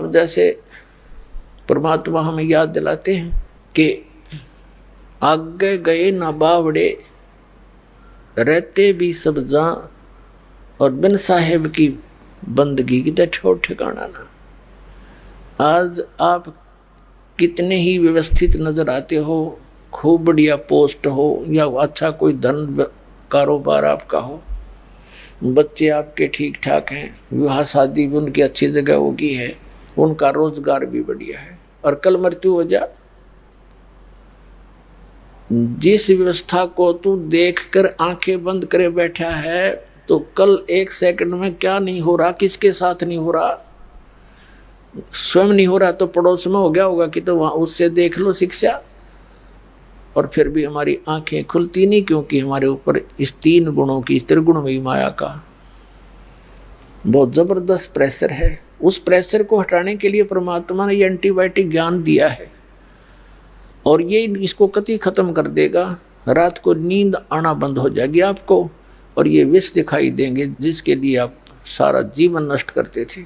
अब जैसे परमात्मा हमें याद दिलाते हैं कि आगे गए ना बावड़े, रहते भी सब जहां, और बिन साहेब की बंदगी की ठोर ठिकाना ना। आज आप कितने ही व्यवस्थित नजर आते हो, खूब बढ़िया पोस्ट हो या अच्छा कोई धन कारोबार आपका हो, बच्चे आपके ठीक ठाक हैं, विवाह शादी भी उनकी अच्छी जगह होगी है, उनका रोजगार भी बढ़िया है, और कल मृत्यु हो जा, जिस व्यवस्था को तू देखकर आंखें बंद करे बैठा है, तो कल एक सेकंड में क्या नहीं हो रहा, किसके साथ नहीं हो रहा, स्वयं नहीं हो रहा तो पड़ोस में हो गया होगा कि, तो वहां उससे देख लो शिक्षा। और फिर भी हमारी आंखें खुलती नहीं, क्योंकि हमारे ऊपर इस 3 गुणों की, त्रिगुणमयी माया का बहुत जबरदस्त प्रेशर है। उस प्रेशर को हटाने के लिए परमात्मा ने ये एंटीबायोटिक ज्ञान दिया है, और ये इसको कति खत्म कर देगा। रात को नींद आना बंद हो जाएगी आपको, और ये विष दिखाई देंगे जिसके लिए आप सारा जीवन नष्ट करते थे।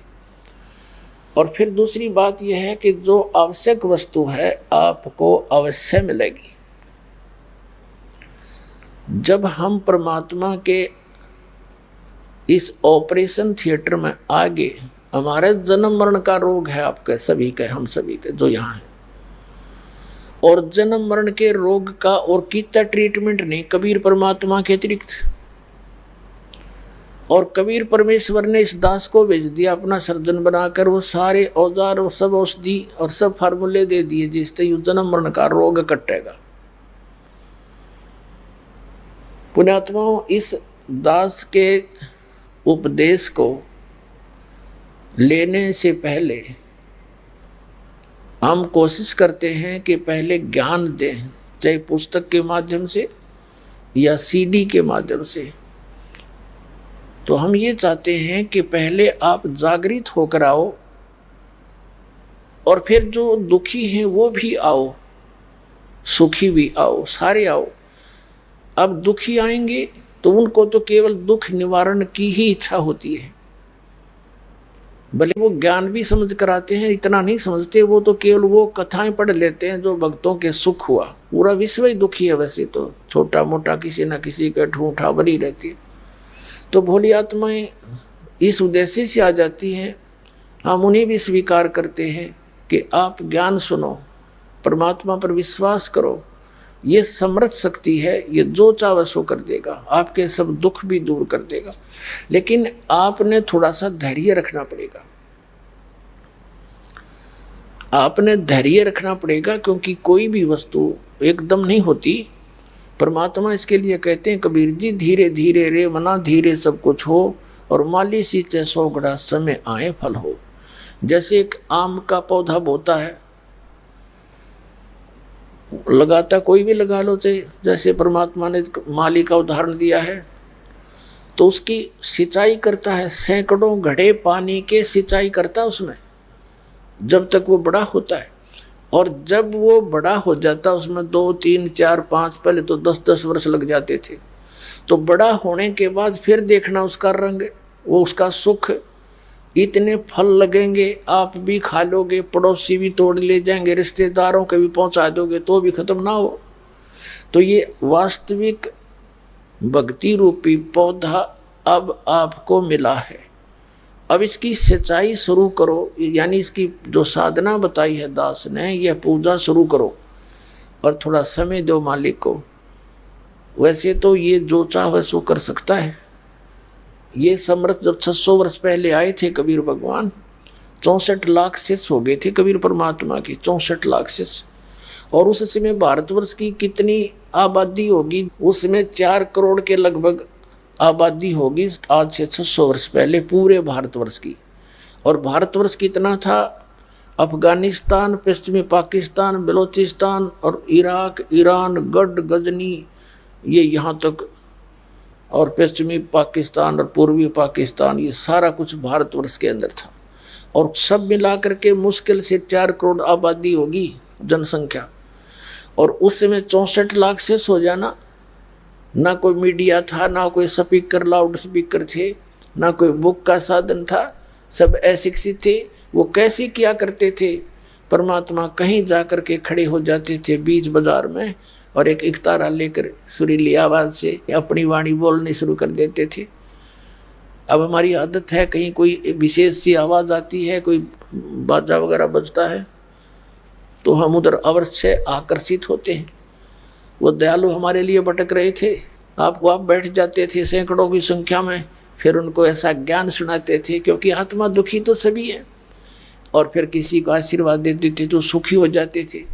और फिर दूसरी बात यह है कि जो आवश्यक वस्तु है आपको अवश्य मिलेगी। जब हम परमात्मा के इस ऑपरेशन थिएटर में आगे, हमारे जन्म मरण का रोग है आपके सभी के, हम सभी के जो यहाँ हैं, और जन्म मरण के रोग का और कितना ट्रीटमेंट नहीं कबीर परमात्मा के अतिरिक्त। और कबीर परमेश्वर ने इस दास को भेज दिया अपना सर्जन बनाकर, वो सारे औजार और सब औषधि और सब फार्मूले दे दिए जिससे यू जन्म मरण का रोग कटेगा। पुण्यात्माओं, इस दास के उपदेश को लेने से पहले हम कोशिश करते हैं कि पहले ज्ञान दें, चाहे पुस्तक के माध्यम से या सीडी के माध्यम से। तो हम ये चाहते हैं कि पहले आप जागृत होकर आओ, और फिर जो दुखी हैं वो भी आओ, सुखी भी आओ, सारे आओ। अब दुखी आएंगे तो उनको तो केवल दुख निवारण की ही इच्छा होती है, भले वो ज्ञान भी समझ कर आते हैं, इतना नहीं समझते, वो तो केवल वो कथाएं पढ़ लेते हैं जो भक्तों के सुख हुआ। पूरा विश्व ही दुखी है वैसे तो, छोटा मोटा किसी न किसी का ठूठा बनी रहती है। तो भोली आत्माएं इस उद्देश्य से आ जाती हैं, हम उन्हें भी स्वीकार करते हैं कि आप ज्ञान सुनो, परमात्मा पर विश्वास करो, ये समर्थ शक्ति है, ये जो चाहे सो कर देगा, आपके सब दुख भी दूर कर देगा। लेकिन आपने थोड़ा सा धैर्य रखना पड़ेगा, आपने धैर्य रखना पड़ेगा, क्योंकि कोई भी वस्तु एकदम नहीं होती। परमात्मा इसके लिए कहते हैं कबीर जी, धीरे धीरे रे मना धीरे सब कुछ हो, और माली सींचे सोगड़ा समय आए फल हो। जैसे एक आम का पौधा बोता है, लगाता कोई भी लगा लो, चाहे जैसे परमात्मा ने माली का उदाहरण दिया है, तो उसकी सिंचाई करता है, सैकड़ों घड़े पानी के सिंचाई करता है उसमें, जब तक वो बड़ा होता है। और जब वो बड़ा हो जाता, उसमें 2, 3, 4, 5, पहले तो 10-10 वर्ष लग जाते थे। तो बड़ा होने के बाद फिर देखना उसका रंग, वो उसका सुख, इतने फल लगेंगे, आप भी खा लोगे, पड़ोसी भी तोड़ ले जाएंगे, रिश्तेदारों के भी पहुंचा दोगे तो भी खत्म ना हो। तो ये वास्तविक भक्ति रूपी पौधा अब आपको मिला है। अब इसकी सिंचाई शुरू करो, यानी इसकी जो साधना बताई है दास ने, यह पूजा शुरू करो, और थोड़ा समय दो मालिक को। वैसे तो ये जो चाहे सो कर सकता है। ये समर्थ जब 600 वर्ष पहले आए थे कबीर भगवान, 64 लाख शिष्य हो गए थे कबीर परमात्मा की, 64 लाख शिष्य। और उस समय भारतवर्ष की कितनी आबादी होगी, उसमें 4 करोड़ के लगभग आबादी होगी आज से 600 वर्ष पहले पूरे भारतवर्ष की। और भारतवर्ष कितना था, अफगानिस्तान, पश्चिमी पाकिस्तान, बलूचिस्तान और इराक, ईरान, गढ़, गजनी, ये यहाँ तक, और पश्चिमी पाकिस्तान और पूर्वी पाकिस्तान, ये सारा कुछ भारतवर्ष के अंदर था। और सब मिला करके मुश्किल से 4 करोड़ आबादी होगी जनसंख्या। और उस समय 64 लाख से हो जाना, ना कोई मीडिया था, ना कोई स्पीकर, लाउड स्पीकर थे, ना कोई बुक का साधन था, सब अशिक्षित थे। वो कैसे किया करते थे? परमात्मा कहीं जाकर के खड़े हो जाते थे बीच बाजार में और एक इकतारा लेकर सुरीली आवाज से अपनी वाणी बोलनी शुरू कर देते थे। अब हमारी आदत है, कहीं कोई विशेष सी आवाज आती है, कोई बाजा वगैरह बजता है तो हम उधर अवश्य आकर्षित होते हैं। वो दयालु हमारे लिए भटक रहे थे, आप बैठ जाते थे सैकड़ों की संख्या में, फिर उनको ऐसा ज्ञान सुनाते थे, क्योंकि आत्मा दुखी तो सभी है, और फिर किसी को आशीर्वाद दे देते तो सुखी हो जाते थे।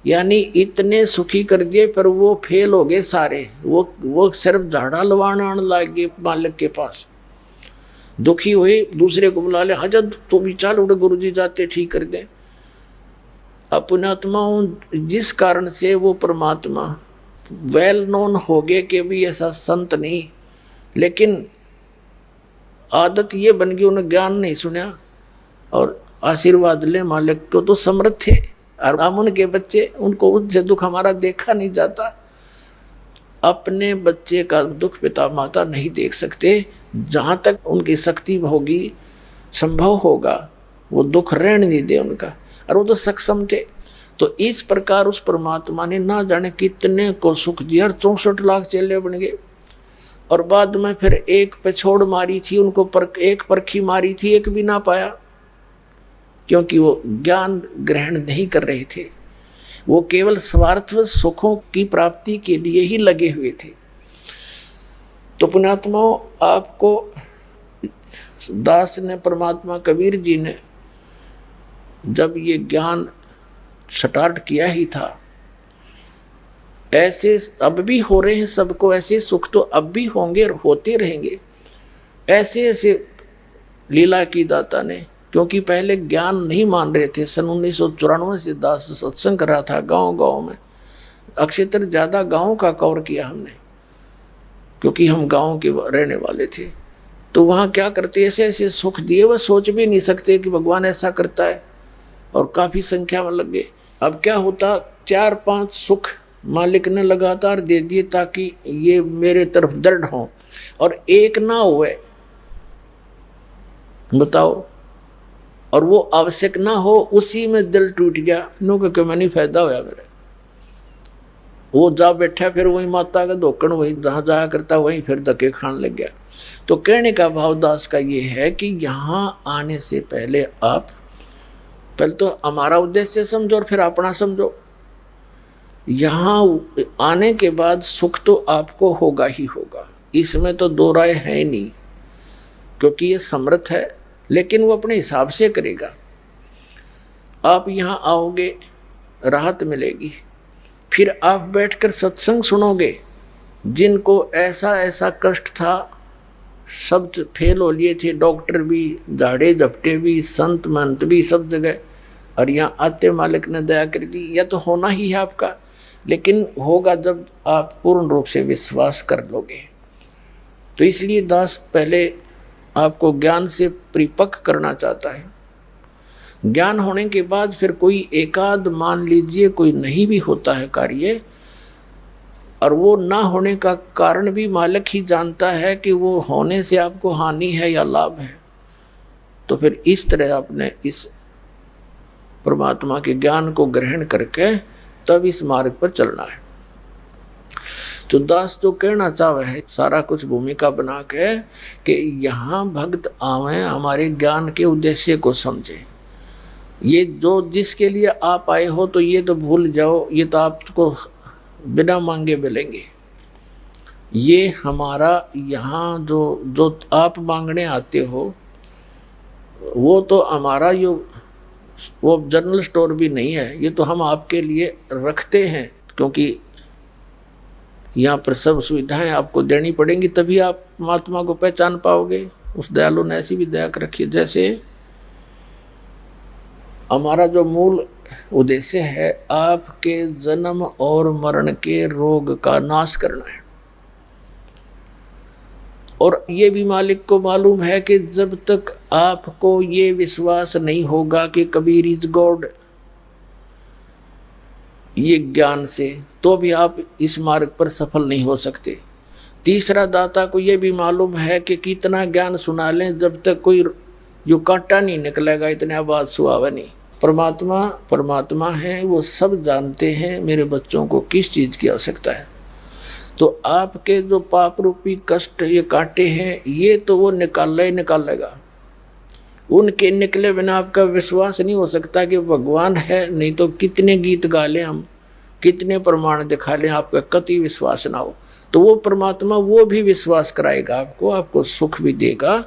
यानी इतने सुखी कर दिए पर वो फेल हो गए सारे। वो सिर्फ झाड़ा लवाना आने लग गए मालिक के पास। दुखी हुए, दूसरे को बुला ले, हजर तो भी चाल उड़े, गुरु जी जाते ठीक कर दें। अपने आत्माओं जिस कारण से वो परमात्मा वेल नोन हो गए कि भी ऐसा संत नहीं, लेकिन आदत ये बन गई, उन्हें ज्ञान नहीं सुना और आशीर्वाद ले मालिक को तो समर्थ थे। और हम उनके बच्चे, उनको उनसे दुख हमारा देखा नहीं जाता। अपने बच्चे का दुख पिता माता नहीं देख सकते, जहाँ तक उनकी शक्ति होगी, संभव होगा, वो दुख रहने नहीं दे उनका, और वो तो सक्षम थे। तो इस प्रकार उस परमात्मा ने ना जाने कितने को सुख दिया, 64 लाख चेले बन गए। और बाद में फिर एक पे छोड़ मारी थी उनको, एक परखी मारी थी, एक भी ना पाया, क्योंकि वो ज्ञान ग्रहण नहीं कर रहे थे। वो केवल स्वार्थ सुखों की प्राप्ति के लिए ही लगे हुए थे। तो पुण्यात्माओं, आपको दास ने, परमात्मा कबीर जी ने जब ये ज्ञान स्टार्ट किया ही था, ऐसे अब भी हो रहे हैं सबको, ऐसे सुख तो अब भी होंगे और होते रहेंगे। ऐसे ऐसे लीला की दाता ने, क्योंकि पहले ज्ञान नहीं मान रहे थे। सन 1994 से दास सत्संग कर रहा था गांव गांव में। अक्षेत्र ज़्यादा गांव का कवर किया हमने, क्योंकि हम गांव के रहने वाले थे। तो वहाँ क्या करते, ऐसे ऐसे सुख दिए, वह सोच भी नहीं सकते कि भगवान ऐसा करता है, और काफ़ी संख्या में लग गए। अब क्या होता, 4-5 सुख मालिक ने लगातार दे दिए ताकि ये मेरे तरफ दृढ़ हों, और एक ना हुए, बताओ, और वो आवश्यक ना हो, उसी में दिल टूट गया। नो क्योंकि मैं नहीं फायदा होया मेरे। वो जा बैठा, फिर वही माता का धोकन, वही जहाँ जाया करता वहीं फिर धक्के खाने लग गया। तो कहने का भाव दास का ये है कि यहाँ आने से पहले आप पहले तो हमारा उद्देश्य समझो और फिर अपना समझो। यहाँ आने के बाद सुख तो आपको होगा ही होगा, इसमें तो दो राय है ही नहीं, क्योंकि ये समर्थ है, लेकिन वो अपने हिसाब से करेगा। आप यहाँ आओगे, राहत मिलेगी, फिर आप बैठकर सत्संग सुनोगे। जिनको ऐसा ऐसा कष्ट था, सब फेल हो लिए थे, डॉक्टर भी, झाड़े झपटे भी, संत महंत भी, सब जगह, और यहाँ आते मालिक ने दया कर दी। यह तो होना ही है आपका, लेकिन होगा जब आप पूर्ण रूप से विश्वास कर लोगे। तो इसलिए दास पहले आपको ज्ञान से परिपक्व करना चाहता है। ज्ञान होने के बाद फिर कोई एकाध, मान लीजिए कोई नहीं भी होता है कार्य, और वो ना होने का कारण भी मालिक ही जानता है कि वो होने से आपको हानि है या लाभ है, तो फिर इस तरह आपने इस परमात्मा के ज्ञान को ग्रहण करके तब इस मार्ग पर चलना है। तो दास जो कहना चाहे है, सारा कुछ भूमिका बना के कि यहाँ भक्त आवे, हमारे ज्ञान के उद्देश्य को समझे। ये जो जिसके लिए आप आए हो, तो ये तो भूल जाओ, ये तो आपको बिना मांगे मिलेंगे। ये हमारा यहाँ जो आप मांगने आते हो, वो तो हमारा वो जनरल स्टोर भी नहीं है, ये तो हम आपके लिए रखते हैं, क्योंकि यहाँ पर सब सुविधाएं आपको देनी पड़ेंगी, तभी आप महात्मा को पहचान पाओगे। उस दयालु ने ऐसी भी दया कर रखी है। जैसे हमारा जो मूल उद्देश्य है, आपके जन्म और मरण के रोग का नाश करना है। और ये भी मालिक को मालूम है कि जब तक आपको ये विश्वास नहीं होगा कि कबीर इज गॉड, ये ज्ञान से, तो भी आप इस मार्ग पर सफल नहीं हो सकते। तीसरा, दाता को ये भी मालूम है कि कितना ज्ञान सुना लें, जब तक कोई यो कांटा नहीं निकलेगा, इतने आवाज सुहावा नहीं। परमात्मा परमात्मा है, वो सब जानते हैं मेरे बच्चों को किस चीज की आवश्यकता है। तो आपके जो पाप रूपी कष्ट ये कांटे हैं, ये तो वो निकालना ही निकालेगा। उनके निकले बिना आपका विश्वास नहीं हो सकता कि भगवान है। नहीं तो कितने गीत गा लें हम, कितने प्रमाण दिखा लें, आपका कति विश्वास ना हो। तो वो परमात्मा वो भी विश्वास कराएगा आपको, आपको सुख भी देगा।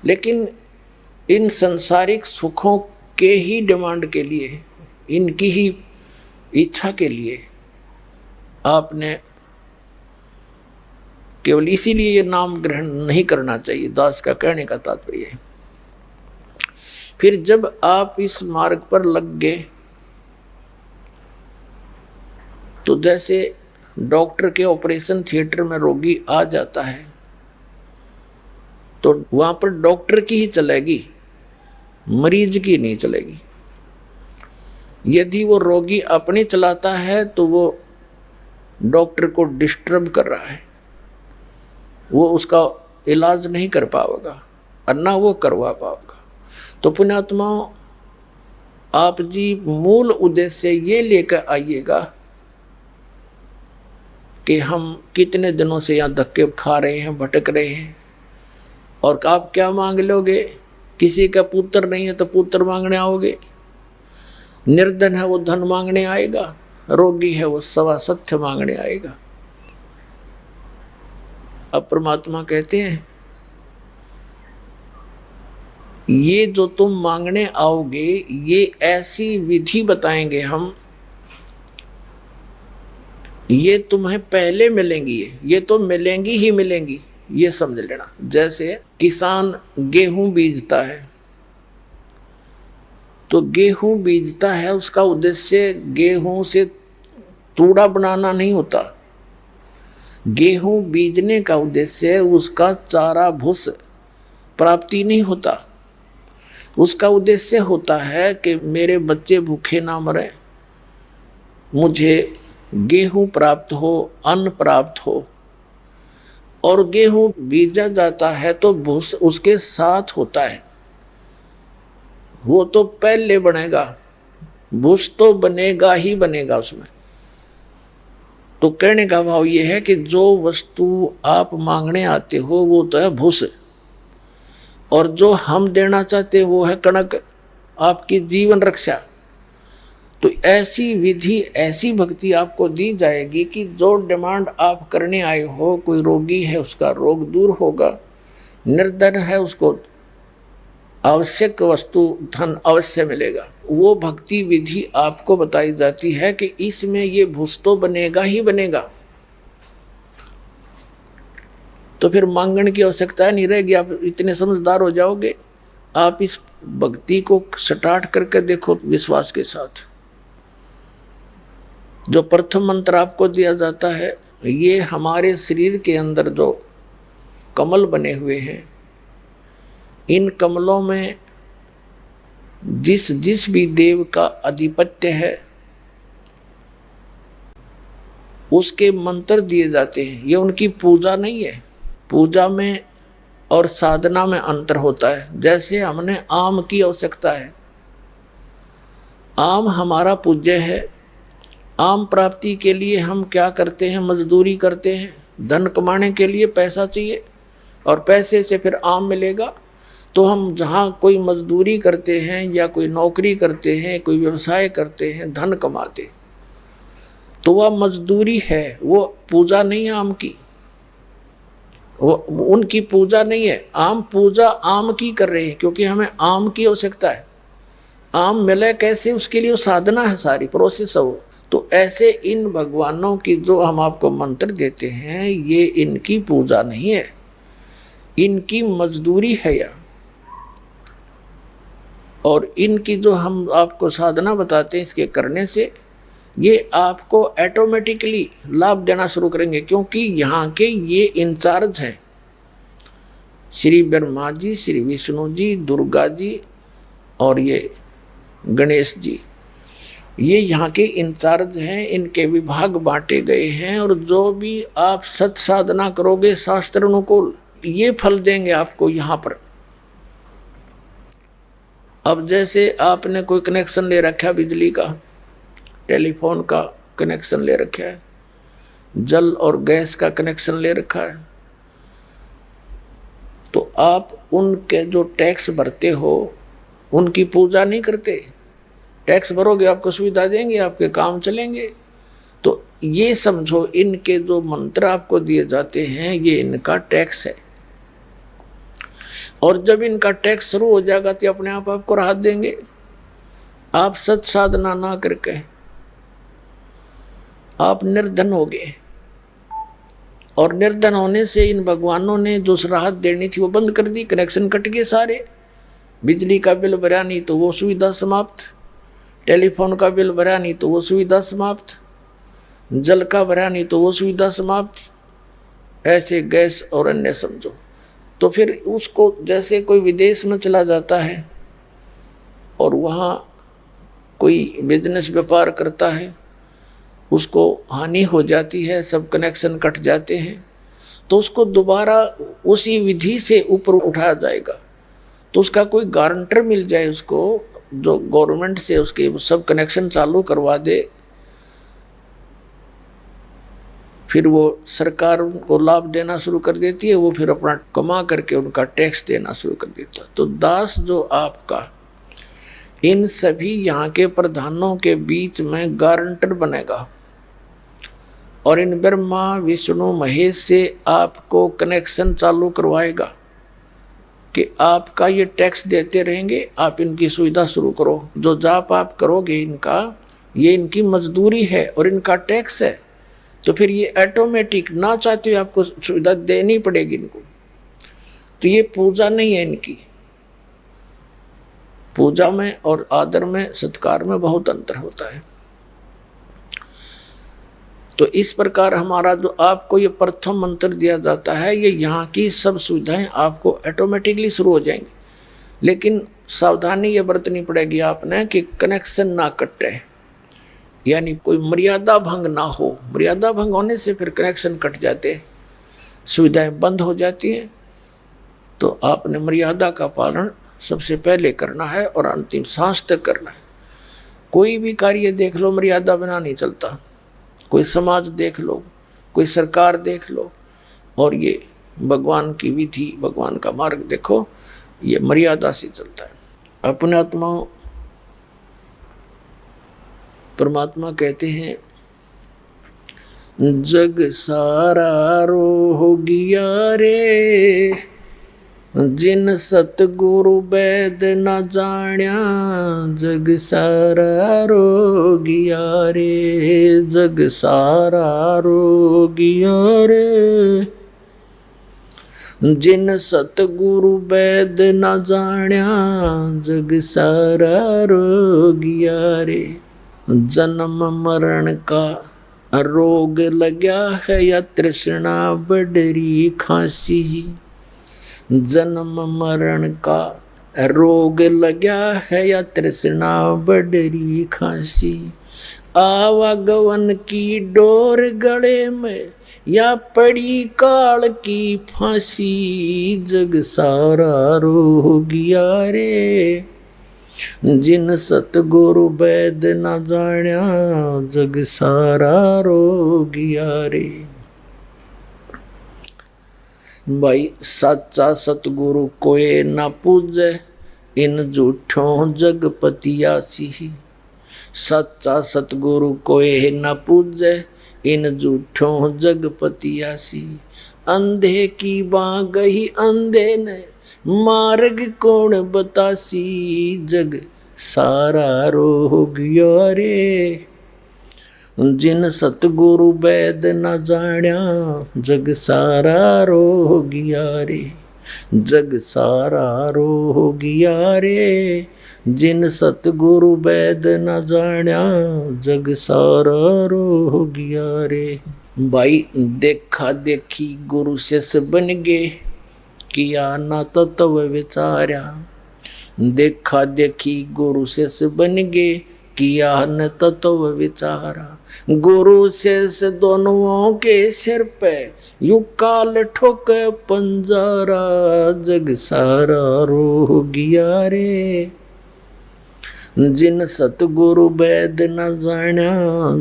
लेकिन इन संसारिक सुखों के ही डिमांड के लिए, इनकी ही इच्छा के लिए आपने केवल इसीलिए ये नाम ग्रहण नहीं करना चाहिए। दास का कहने का तात्पर्य है। फिर जब आप इस मार्ग पर लग गए तो जैसे डॉक्टर के ऑपरेशन थिएटर में रोगी आ जाता है तो वहां पर डॉक्टर की ही चलेगी, मरीज की नहीं चलेगी। यदि वो रोगी अपने चलाता है तो वो डॉक्टर को डिस्टर्ब कर रहा है, वो उसका इलाज नहीं कर पाएगा और ना वो करवा पाएगा। तो पुण्यात्माओं, आप जी मूल उद्देश्य ये लेकर आइएगा कि हम कितने दिनों से यहाँ धक्के खा रहे हैं, भटक रहे हैं, और आप क्या मांग लोगे? किसी का पुत्र नहीं है तो पुत्र मांगने आओगे, निर्धन है वो धन मांगने आएगा, रोगी है वो सवा सत्य मांगने आएगा। अब परमात्मा कहते हैं ये जो तुम मांगने आओगे ये ऐसी विधि बताएंगे हम, ये तुम्हें पहले मिलेंगी, ये तो मिलेंगी ही मिलेंगी, ये समझ लेना। जैसे किसान गेहूं बीजता है तो गेहूं बीजता है, उसका उद्देश्य गेहूं से तूड़ा बनाना नहीं होता। गेहूं बीजने का उद्देश्य उसका चारा भूस प्राप्ति नहीं होता। उसका उद्देश्य होता है कि मेरे बच्चे भूखे ना मरे, मुझे गेहूं प्राप्त हो, अन्न प्राप्त हो। और गेहूं बीजा जाता है तो भूस उसके साथ होता है, वो तो पहले बनेगा, भूस तो बनेगा ही बनेगा उसमें। तो कहने का भाव ये है कि जो वस्तु आप मांगने आते हो वो तो है भूस, और जो हम देना चाहते हैं वो है कणक, आपकी जीवन रक्षा। तो ऐसी विधि, ऐसी भक्ति आपको दी जाएगी कि जो डिमांड आप करने आए हो, कोई रोगी है उसका रोग दूर होगा, निर्धन है उसको आवश्यक वस्तु धन अवश्य मिलेगा। वो भक्ति विधि आपको बताई जाती है कि इसमें ये भूस तो बनेगा ही बनेगा। तो फिर मांगने की आवश्यकता नहीं रहेगी, आप इतने समझदार हो जाओगे। आप इस भक्ति को स्टार्ट करके देखो विश्वास के साथ। जो प्रथम मंत्र आपको दिया जाता है, ये हमारे शरीर के अंदर जो कमल बने हुए हैं, इन कमलों में जिस जिस भी देव का अधिपत्य है उसके मंत्र दिए जाते हैं। ये उनकी पूजा नहीं है। पूजा में और साधना में अंतर होता है। जैसे हमने आम की आवश्यकता है, आम हमारा पूज्य है। आम प्राप्ति के लिए हम क्या करते हैं? मजदूरी करते हैं। धन कमाने के लिए पैसा चाहिए और पैसे से फिर आम मिलेगा। तो हम जहाँ कोई मजदूरी करते हैं या कोई नौकरी करते हैं, कोई व्यवसाय करते हैं, धन कमाते, तो वह मजदूरी है, वो पूजा नहीं है आम की, वो उनकी पूजा नहीं है। आम पूजा आम की कर रहे हैं क्योंकि हमें आम की आवश्यकता है। आम मिले कैसे, उसके लिए साधना है, सारी प्रोसेस है वो। तो ऐसे इन भगवानों की जो हम आपको मंत्र देते हैं, ये इनकी पूजा नहीं है, इनकी मजदूरी है या। और इनकी जो हम आपको साधना बताते हैं, इसके करने से ये आपको ऑटोमेटिकली लाभ देना शुरू करेंगे, क्योंकि यहाँ के ये इंचार्ज हैं। श्री ब्रह्मा जी, श्री विष्णु जी, दुर्गा जी और ये गणेश जी, ये यहाँ के इंचार्ज हैं। इनके विभाग बांटे गए हैं और जो भी आप सत साधना करोगे शास्त्र अनुकूल, ये फल देंगे आपको यहाँ पर। अब जैसे आपने कोई कनेक्शन ले रखा है, बिजली का, टेलीफोन का कनेक्शन ले रखा है, जल और गैस का कनेक्शन ले रखा है, तो आप उनके जो टैक्स भरते हो उनकी पूजा नहीं करते। टैक्स भरोगे आपको सुविधा देंगे, आपके काम चलेंगे। तो ये समझो, इनके जो मंत्र आपको दिए जाते हैं ये इनका टैक्स है, और जब इनका टैक्स शुरू हो जाएगा तो अपने आप आपको राहत देंगे। आप सत साधना ना करके आप निर्धन हो गए, और निर्धन होने से इन भगवानों ने जो राहत देनी थी वो बंद कर दी। कनेक्शन कट गए सारे। बिजली का बिल भरा नहीं तो वो सुविधा समाप्त, टेलीफोन का बिल भरा नहीं तो वो सुविधा समाप्त, जल का भरा नहीं तो वो सुविधा समाप्त, ऐसे गैस और अन्य समझो। तो फिर उसको जैसे कोई विदेश में चला जाता है और वहाँ कोई बिजनेस व्यापार करता है, उसको हानि हो जाती है, सब कनेक्शन कट जाते हैं, तो उसको दोबारा उसी विधि से ऊपर उठाया जाएगा। तो उसका कोई गारंटर मिल जाए उसको, जो गवर्नमेंट से उसके सब कनेक्शन चालू करवा दे, फिर वो सरकार उनको लाभ देना शुरू कर देती है, वो फिर अपना कमा करके उनका टैक्स देना शुरू कर देता है। तो दास जो आपका इन सभी यहाँ के प्रधानों के बीच में गारंटर बनेगा, और इन ब्रह्मा विष्णु महेश से आपको कनेक्शन चालू करवाएगा कि आपका ये टैक्स देते रहेंगे, आप इनकी सुविधा शुरू करो। जो जाप आप करोगे इनका, ये इनकी मजदूरी है और इनका टैक्स है, तो फिर ये ऑटोमेटिक ना चाहते हुए आपको सुविधा देनी पड़ेगी इनको। तो ये पूजा नहीं है इनकी। पूजा में और आदर में, सत्कार में बहुत अंतर होता है। तो इस प्रकार हमारा जो आपको ये प्रथम मंत्र दिया जाता है, ये यहाँ की सब सुविधाएं आपको ऑटोमेटिकली शुरू हो जाएंगी। लेकिन सावधानी ये बरतनी पड़ेगी आपने कि कनेक्शन ना कटे, यानी कोई मर्यादा भंग ना हो। मर्यादा भंग होने से फिर कनेक्शन कट जाते, सुविधाएं बंद हो जाती हैं। तो आपने मर्यादा का पालन सबसे पहले करना है और अंतिम सांस तक करना है। कोई भी कार्य देख लो, मर्यादा बिना नहीं चलता। कोई समाज देख लो, कोई सरकार देख लो, और ये भगवान की विधि, भगवान का मार्ग देखो, ये मर्यादा से चलता है। अपने आत्मा परमात्मा कहते हैं, जग सारा रो गया रे, जिन सतगुरु वैद न जाण्या, जग सारा रो गया रे, जग सारा रो गया रे, जिन सतगुरु वैद न जाण्या, जग सारा रो गया रे। जन्म मरण का रोग लग्या है, या तृष्णा बडरी खांसी, जन्म मरण का रोग लग्या है, या तृष्णा बडरी खांसी, आवागवन की डोर गले में, या पड़ी काल की फांसी, जग सारा रो गया रे, जिन सतगुरु वैद न जाण्या, जग सारा रो गया रे। भाई सच्चा सतगुरु कोई न पूजे, इन झूठों जगपतियासी, सच्चा सतगुरु कोई न पूजे, इन झूठों जगपतियासी, अंधे की बाँ गही अंधे ने, मार्ग कौन बतासी, जग सारा रो गया रे, जिन सतगुरु वैद न जाण्या, जग सारा रो गया रे, जग सारा रो गया रे, जिन सतगुरु वैद न जाण्या, जग सारा रो गया रे। भाई देखा देखी गुरु शिष्य बन गए, किया ना तत्व विचार्या, देखा देखी गुरु शिष्य बन गए, किया न तत्व विचारा, गुरु शिष्य दोनों के सिर पे, यू काल ठोक पंजरा, जग सारा रो गया रे, जिन सतगुरु वैद न जाण्या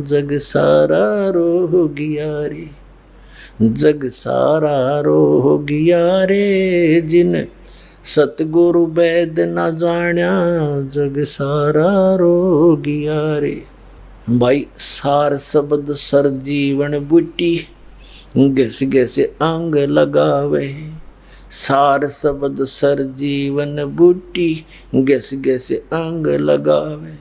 जग सारा रोगिया रे, जग सारा रोगिया रे, जिन सतगुरु वैद न जाण्या जग सारा रोगिया रे। भाई सार शब्द सर जीवन बूटी, घस घस अंग लगावे, सार शब्द सर जीवन बूटी, घस घस अंग लगावे।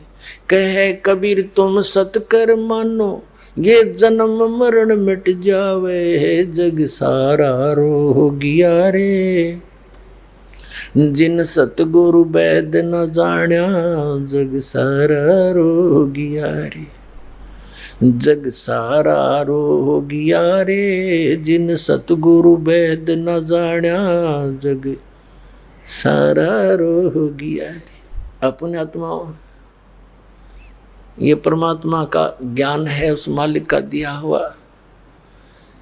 कहे कबीर तुम सत कर मानो, ये जन्म मरण मिट जावे, जग सारा रोगिया रे, जिन सतगुरु वैद न जाण्या जग सारा रोगिया रे, जग सारा रोगिया रे, जिन सतगुरु वैद न जाण्या जग सारा रोगिया रे। अपने आत्मा ये परमात्मा का ज्ञान है, उस मालिक का दिया हुआ।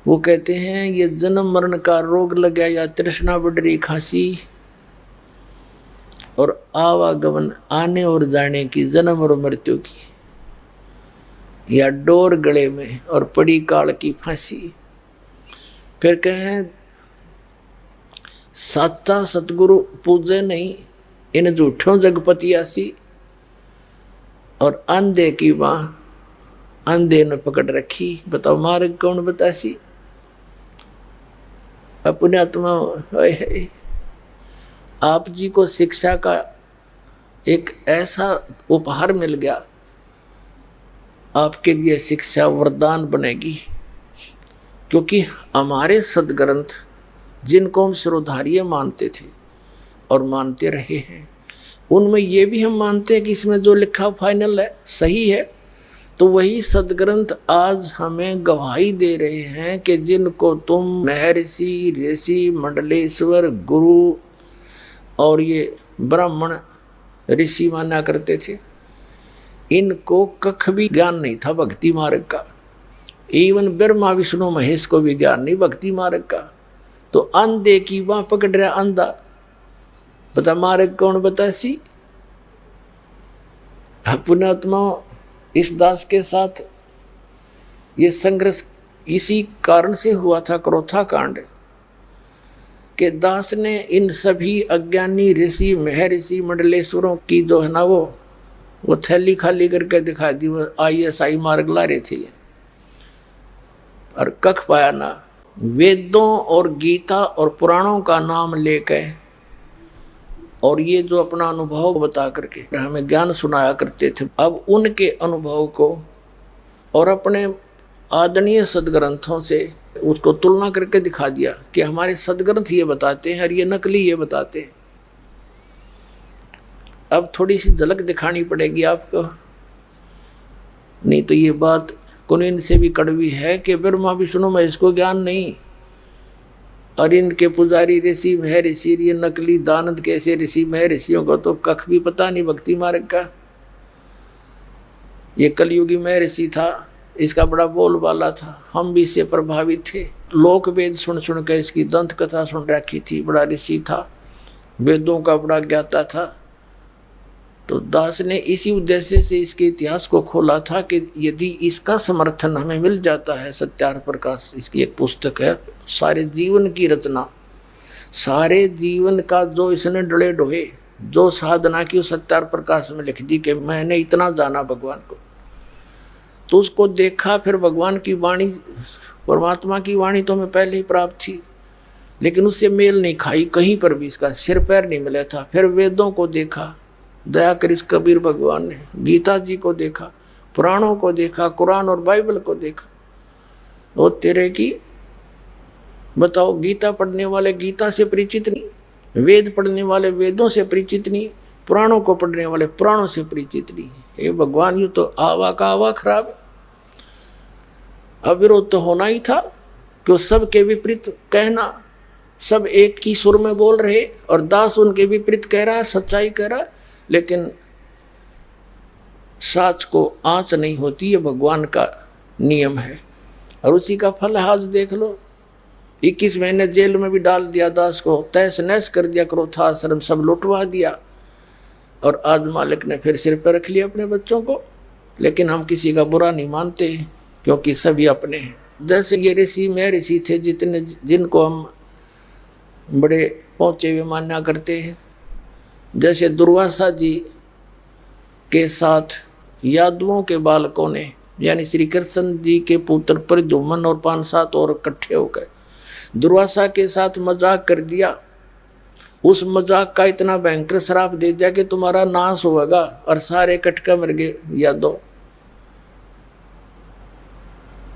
वो कहते हैं ये जन्म मरण का रोग लग गया, या तृष्णा बढ़ रही, खांसी और आवागमन आने और जाने की, जन्म और मृत्यु की, या डोर गले में और पड़ी काल की फांसी। फिर कहें साचा सतगुरु पूजे नहीं, इन झूठों जगपतियासी, और अंधे की बाह अंधे ने पकड़ रखी। बताओ मार्ग कौन बतासी? अपने आत्मा है। आप जी को शिक्षा का एक ऐसा उपहार मिल गया, आपके लिए शिक्षा वरदान बनेगी। क्योंकि हमारे सदग्रंथ जिनको हम शिरोधार्य मानते थे और मानते रहे हैं, उनमें ये भी हम मानते हैं कि इसमें जो लिखा फाइनल है, सही है। तो वही सदग्रंथ आज हमें गवाही दे रहे हैं कि जिनको तुम महर्षि, ऋषि, मंडलेश्वर, गुरु और ये ब्राह्मण ऋषि माना करते थे, इनको कख भी ज्ञान नहीं था भक्ति मार्ग का। इवन ब्रह्मा विष्णु महेश को भी ज्ञान नहीं भक्ति मार्ग का। तो अंधे की बाँ पकड़ रहा अंधा, बता मार्ग कौन बतासी? पुण्यात्मा इस दास के साथ ये संघर्ष इसी कारण से हुआ था, क्रोथा कांड, कि दास ने इन सभी अज्ञानी ऋषि, महर्षि, मंडलेश्वरों की जो है ना वो थैली खाली करके दिखा दी। वो ISI मार्ग ला रहे थे और कख पाया ना। वेदों और गीता और पुराणों का नाम लेके और ये जो अपना अनुभव बता करके हमें ज्ञान सुनाया करते थे, अब उनके अनुभव को और अपने आदरणीय सदग्रंथों से उसको तुलना करके दिखा दिया कि हमारे सदग्रंथ ये बताते हैं और ये नकली ये बताते हैं। अब थोड़ी सी झलक दिखानी पड़ेगी आपको, नहीं तो ये बात कुनीन से भी कड़वी है कि ब्रह्मा विष्णु में इसको ज्ञान नहीं, और इनके पुजारी ऋषि महर्षि, ये नकली दानंद कैसे ऋषि महर्षियों को तो कख भी पता नहीं भक्ति मार्ग का। ये कलयुगी महर्षि था, इसका बड़ा बोलबाला था, हम भी इससे प्रभावित थे। लोक वेद सुन सुन के इसकी दंत कथा सुन रखी थी। बड़ा ऋषि था, वेदों का बड़ा ज्ञाता था। तो दास ने इसी उद्देश्य से इसके इतिहास को खोला था कि यदि इसका समर्थन हमें मिल जाता है, सत्यार्थ प्रकाश इसकी एक पुस्तक है, सारे जीवन की रचना, सारे जीवन का जो इसने डले डोहे जो साधना की, सत्यार्थ प्रकाश में लिख दी कि मैंने इतना जाना भगवान को। तो उसको देखा, फिर भगवान की वाणी, परमात्मा की वाणी तो हमें पहले ही प्राप्त थी, लेकिन उससे मेल नहीं खाई, कहीं पर भी इसका सिर पैर नहीं मिला था। फिर वेदों को देखा, दया कर इस कबीर भगवान ने, गीता जी को देखा, पुराणों को देखा, कुरान और बाइबल को देखा। वो तेरे की बताओ, गीता पढ़ने वाले गीता से परिचित नहीं, वेद पढ़ने वाले वेदों से परिचित नहीं, पुराणों को पढ़ने वाले पुराणों से परिचित नहीं। हे भगवान, यूँ तो आवा का आवा खराब है। अविरोध तो होना ही था कि सबके विपरीत कहना, सब एक ही सुर में बोल रहे और दास उनके विपरीत कह रहा, सच्चाई कह रहा, लेकिन साच को आंच नहीं होती, ये भगवान का नियम है। और उसी का फल आज देख लो, 21 महीने जेल में भी डाल दिया दास को, तहस नहस कर दिया, क्रोधाश्रम सब लुटवा दिया। और आज मालिक ने फिर सिर पर रख लिया अपने बच्चों को। लेकिन हम किसी का बुरा नहीं मानते क्योंकि सभी अपने हैं। जैसे ये ऋषि में ऋषि थे जितने जिनको हम बड़े पहुँचे हुए मान्या करते हैं, जैसे दुर्वासा जी के साथ यादवों के बालकों ने यानी श्री कृष्ण जी के पुत्र प्रद्युम्न और 5-7 और इकट्ठे हो गए, दुर्वासा के साथ मजाक कर दिया। उस मजाक का इतना भयंकर श्राप दे दिया कि तुम्हारा नाश होगा, और सारे कटका मर गए यादव।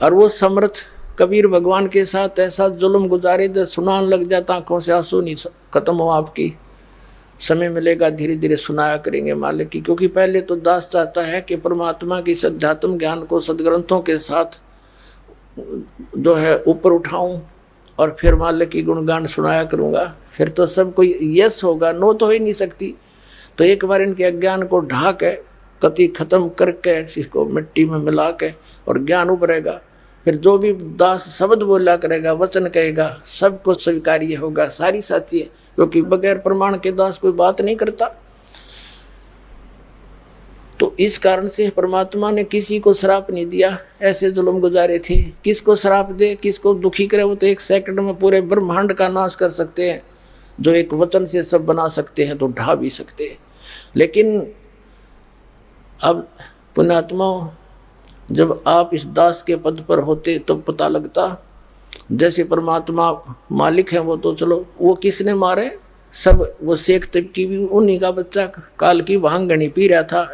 और वो समर्थ कबीर भगवान के साथ ऐसा जुल्म गुजारे जब सुनान लग जाता, आंखों से आंसू नहीं खत्म हो आपकी। समय मिलेगा धीरे धीरे सुनाया करेंगे मालिक की, क्योंकि पहले तो दास चाहता है कि परमात्मा की अध्यात्म ज्ञान को सदग्रंथों के साथ जो है ऊपर उठाऊं और फिर मालिक की गुणगान सुनाया करूंगा। फिर तो सब कोई यस होगा, नो तो हो ही नहीं सकती। तो एक बार इनके अज्ञान को ढा के कति खत्म करके इसको मिट्टी में मिला के और ज्ञान उभरेगा। फिर जो भी दास शब्द बोला करेगा, वचन कहेगा, सब कुछ स्वीकार्य होगा, सारी साची है, क्योंकि बगैर प्रमाण के दास कोई बात नहीं करता। तो इस कारण से परमात्मा ने किसी को श्राप नहीं दिया, ऐसे जुल्म गुजारे थे। किसको श्राप दे, किसको दुखी करे, वो तो 1 सेकंड में पूरे ब्रह्मांड का नाश कर सकते हैं। जो एक वचन से सब बना सकते हैं तो ढा भी सकते हैं। लेकिन अब पुण्यात्मा, जब आप इस दास के पद पर होते तो पता लगता, जैसे परमात्मा मालिक है वो तो चलो, वो किसने मारे सब, वो शेख तिबकी भी उन्हीं का बच्चा काल की भांगनी पी रहा था।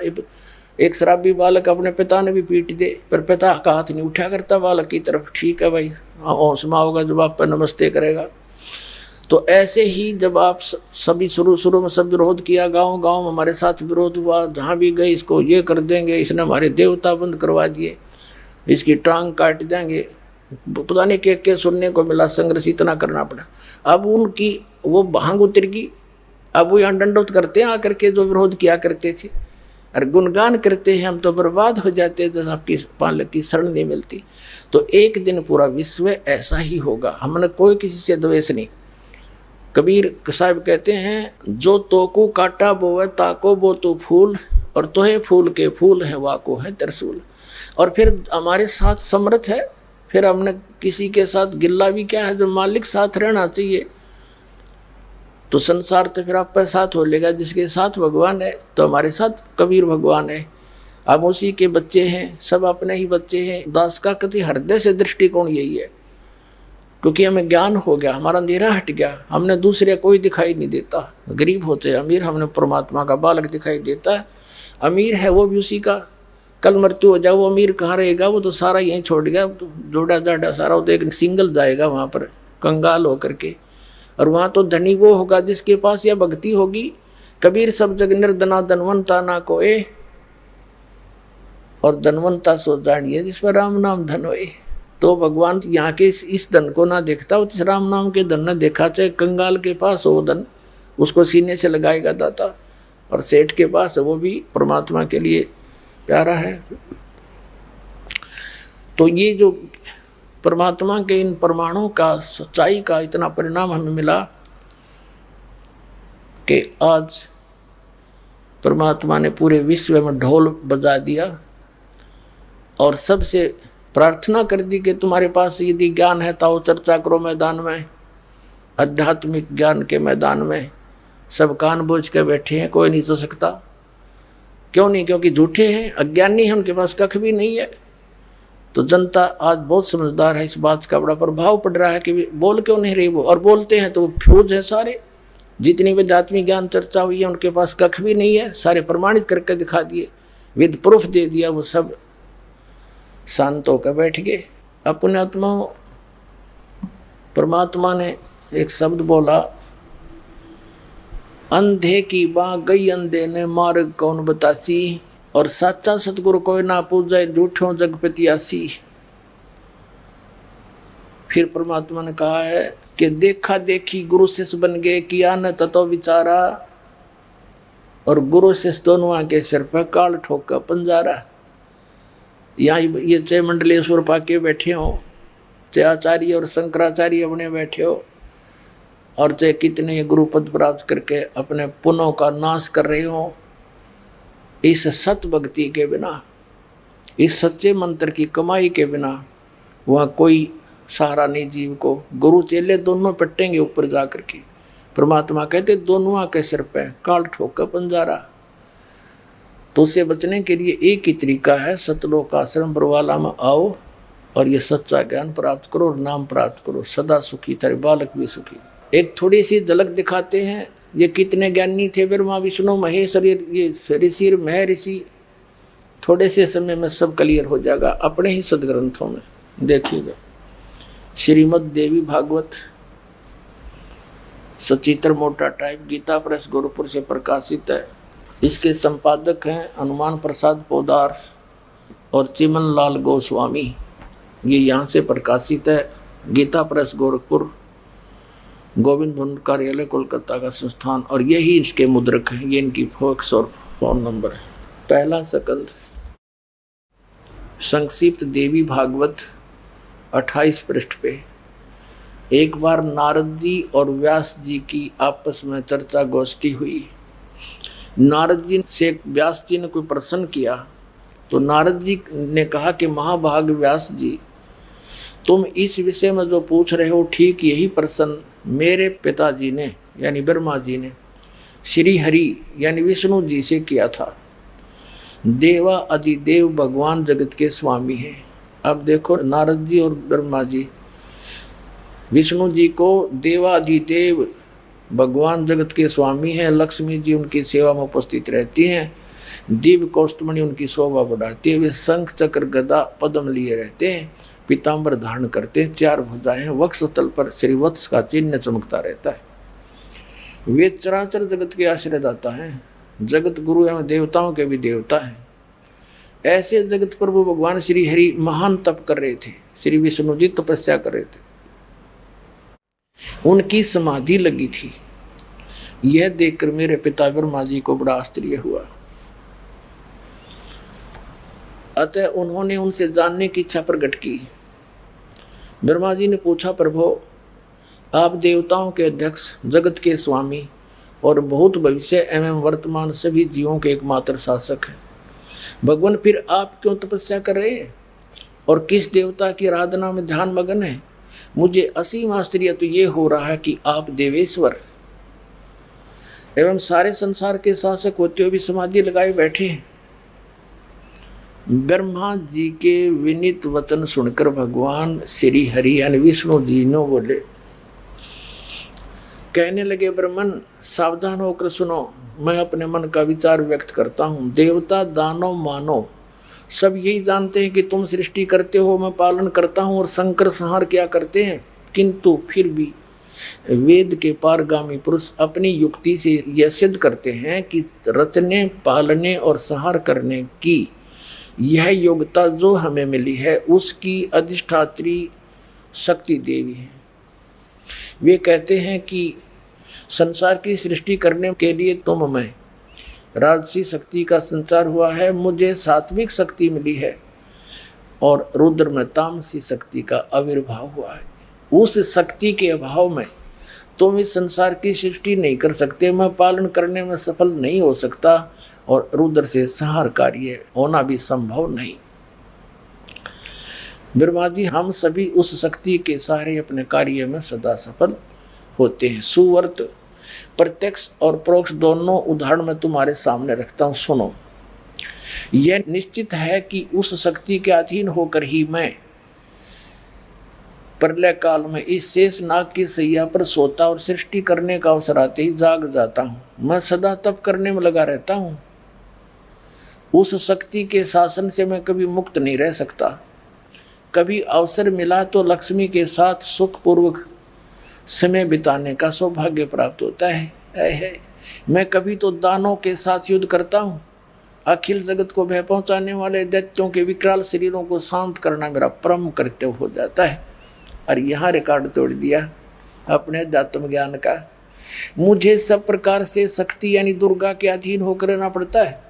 एक शराबी बालक अपने पिता ने भी पीट दे, पर पिता का हाथ नहीं उठा करता बालक की तरफ, ठीक है भाई हौसमा होगा जब आप पर नमस्ते करेगा। तो ऐसे ही जब आप सभी शुरू में सब विरोध किया, गांव हमारे साथ विरोध हुआ, जहाँ भी गए इसको ये कर देंगे, इसने हमारे देवता बंद करवा दिए, इसकी टांग काट देंगे, पता नहीं क्या सुनने को मिला, संघर्ष इतना करना पड़ा। अब उनकी वो भांग उतर गई, अब वो यहाँ दंडवत करते हैं आकर के जो विरोध किया करते थे, और गुणगान करते हैं, हम तो बर्बाद हो जाते हैं जब आपकी पालक की शरण नहीं मिलती। तो एक दिन पूरा विश्व ऐसा ही होगा, हमने कोई किसी से द्वेष नहीं। कबीर साहब कहते हैं, जो तोकू काटा बोवे ताको बो तो फूल, और तोहे फूल के फूल है वाको है त्रिशूल। और फिर हमारे साथ समर्थ है, फिर हमने किसी के साथ गिल्ला भी क्या है, जब मालिक साथ रहना चाहिए तो संसार तो फिर आपके साथ हो लेगा। जिसके साथ भगवान है तो हमारे साथ कबीर भगवान है, हम उसी के बच्चे हैं, सब अपने ही बच्चे हैं। दास का कति हृदय से दृष्टिकोण यही है, क्योंकि हमें ज्ञान हो गया, हमारा अंधेरा हट गया, हमने दूसरे कोई दिखाई नहीं देता, गरीब होते अमीर, हमने परमात्मा का बालक दिखाई देता है। अमीर है वो भी उसी का, कल मृत्यु हो जाए वो अमीर कहाँ रहेगा, वो तो सारा यहीं छोड़ गया, तो जोड़ा जाड़ा सारा वो तो एक सिंगल जाएगा वहाँ पर कंगाल होकर के। और वहाँ तो धनी वो होगा जिसके पास यह भक्ति होगी। कबीर सब जग निर्धना धनवंता ना कोए, और धनवंता सो जानिए जिस पर राम नाम धन होए। तो भगवान यहाँ के इस धन को ना देखता, उस राम नाम के धन ने देखा। चाहे कंगाल के पास हो धन, उसको सीने से लगाएगा दाता, और सेठ के पास वो भी परमात्मा के लिए प्यारा है। तो ये जो परमात्मा के इन प्रमाणों का, सच्चाई का इतना परिणाम हमें मिला कि आज परमात्मा ने पूरे विश्व में ढोल बजा दिया, और सबसे प्रार्थना कर दी कि तुम्हारे पास यदि ज्ञान है तो चर्चा करो मैदान में, आध्यात्मिक ज्ञान के मैदान में। सब कान बोझ के बैठे हैं, कोई नहीं चल सकता। क्यों नहीं? क्योंकि झूठे हैं, अज्ञानी हैं, उनके पास कख भी नहीं है। तो जनता आज बहुत समझदार है, इस बात का बड़ा प्रभाव पड़ रहा है कि बोल क्यों नहीं रही वो, और बोलते हैं तो वो फ्यूज है सारे। जितनी भी आध्यात्मिक ज्ञान चर्चा हुई है उनके पास कख भी नहीं है, सारे प्रमाणित करके दिखा दिए, विद प्रूफ दे दिया, वो सब शांत होकर बैठ गए। अपने आत्मा परमात्मा ने एक शब्द बोला, अंधे की बाँ गई अंधे ने मार्ग कौन बतासी, और साचा सतगुरु कोई ना पूजे झूठों जगपतियासी। फिर परमात्मा ने कहा है कि देखा देखी गुरु शिष्य बन गए, किया न ततो विचारा, और गुरु शिष्य दोनों के सिर पर काल ठोका पंजारा। यहाँ ये चाहे मंडलेश्वर पाके बैठे हो, चाहे आचार्य और शंकराचार्य अपने बैठे हो, और चाहे कितने गुरु पद प्राप्त करके अपने पुनों का नाश कर रहे हो, इस सत भक्ति के बिना, इस सच्चे मंत्र की कमाई के बिना वहाँ कोई सहारा नहीं जीव को। गुरु चेले दोनों पटेंगे ऊपर जाकर के। परमात्मा कहते दोनों के सिर पे काल ठोका पंजारा। तो उससे बचने के लिए एक ही तरीका है, सतलोक आश्रम बरवाला में आओ और ये सच्चा ज्ञान प्राप्त करो और नाम प्राप्त करो। सदा सुखी तेरे बालक भी सुखी। एक थोड़ी सी झलक दिखाते हैं, ये कितने ज्ञानी थे ब्रह्मा विष्णु महेश और ये ऋषि महर्षि। थोड़े से समय में सब क्लियर हो जाएगा अपने ही सदग्रंथों में देखिएगा। श्रीमद् देवी भागवत सचित्र मोटा टाइप गीता प्रेस गोरखपुर से प्रकाशित है। इसके संपादक हैं हनुमान प्रसाद पोदार और चिमन लाल गोस्वामी। ये यहाँ से प्रकाशित है, गीता प्रेस गोरखपुर, गोविंद भंड कार्यालय कोलकाता का संस्थान। और यही इसके मुद्रक हैं, ये इनकी फॉक्स और फोन नंबर है। पहला सकंद संक्षिप्त देवी भागवत 28 पृष्ठ पे। एक बार नारद जी और व्यास जी की आपस में चर्चा गोष्ठी हुई। नारद जी से व्यास जी ने कोई प्रश्न किया तो नारद जी ने कहा कि महाभाग व्यास जी, तुम इस विषय में जो पूछ रहे हो ठीक यही प्रश्न मेरे पिताजी ने यानी ब्रह्मा जी ने श्री हरि यानी विष्णु जी से किया था। देवा अधिदेव भगवान जगत के स्वामी हैं। अब देखो नारद जी और ब्रह्मा जी विष्णु जी को देवाधिदेव भगवान जगत के स्वामी हैं। लक्ष्मी जी उनकी सेवा में उपस्थित रहती हैं। दिव्य कौस्तुमणि उनकी शोभा बढ़ाती है। वे शंख चक्र गदा पद्म लिए रहते हैं। पीताम्बर धारण करते हैं। 4 भुजाएं हैं। वक्षस्थल पर श्री वत्स का चिन्ह चमकता रहता है। वे चराचर जगत के आश्रयदाता हैं। जगत गुरु एवं देवताओं के भी देवता हैं। ऐसे जगत प्रभु भगवान श्री हरि महान तप कर रहे थे। श्री विष्णु जी तपस्या कर रहे थे। उनकी समाधि लगी थी। यह देखकर मेरे पिता ब्रह्मा जी को बड़ा आश्चर्य हुआ। अतः उन्होंने उनसे जानने की इच्छा प्रकट की। ब्रह्मा जी ने पूछा, प्रभु आप देवताओं के अध्यक्ष, जगत के स्वामी और भूत भविष्य एवं वर्तमान सभी जीवों के एकमात्र शासक हैं। भगवान फिर आप क्यों तपस्या कर रहे हैं और किस देवता की आराधना में ध्यान मगन है? मुझे असीम आश्चर्य तो ये हो रहा है कि आप देवेश्वर एवं सारे संसार के शासक होते हुए भी समाधि लगाए बैठे हैं। ब्रह्मा जी के विनीत वचन सुनकर भगवान श्री हरि यानी विष्णु जी ने बोले, कहने लगे, ब्रह्मन सावधान होकर सुनो, मैं अपने मन का विचार व्यक्त करता हूँ। देवता दानव मानव सब यही जानते हैं कि तुम सृष्टि करते हो, मैं पालन करता हूँ और संकर संहार क्या करते हैं। किंतु फिर भी वेद के पारगामी पुरुष अपनी युक्ति से यह सिद्ध करते हैं कि रचने, पालने और संहार करने की यह योग्यता जो हमें मिली है उसकी अधिष्ठात्री शक्ति देवी है। वे कहते हैं कि संसार की सृष्टि करने के लिए तुम में राजसी शक्ति का संचार हुआ है, मुझे सात्विक शक्ति मिली है और रुद्र में तामसी शक्ति का आविर्भाव हुआ है। उस शक्ति के अभाव में तुम इस संसार की सृष्टि नहीं कर सकते, मैं पालन करने में सफल नहीं हो सकता और रुद्र से संहार कार्य होना भी संभव नहीं। ब्रह्मा जी, हम सभी उस शक्ति के सहारे अपने कार्य में सदा सफल होते हैं। सुवर्त प्रत्यक्ष और परोक्ष दोनों उदाहरण मैं तुम्हारे सामने रखता हूँ, सुनो। यह निश्चित है कि उस शक्ति के अधीन होकर ही मैं प्रलय काल में इस शेष नाग की सैया पर सोता और सृष्टि करने का अवसर आते ही जाग जाता हूँ। मैं सदा तप करने में लगा रहता हूँ। उस शक्ति के शासन से मैं कभी मुक्त नहीं रह सकता। कभी अवसर मिला तो लक्ष्मी के साथ सुखपूर्वक समय बिताने का सौभाग्य प्राप्त होता है। मैं कभी तो दानों के साथ युद्ध करता हूँ। अखिल जगत को भय पहुँचाने वाले दैत्यों के विकराल शरीरों को शांत करना मेरा परम कर्तव्य हो जाता है। और यहाँ रिकॉर्ड तोड़ दिया अपने अध्यात्म ज्ञान का। मुझे सब प्रकार से शक्ति यानी दुर्गा के अधीन होकर रहना पड़ता है।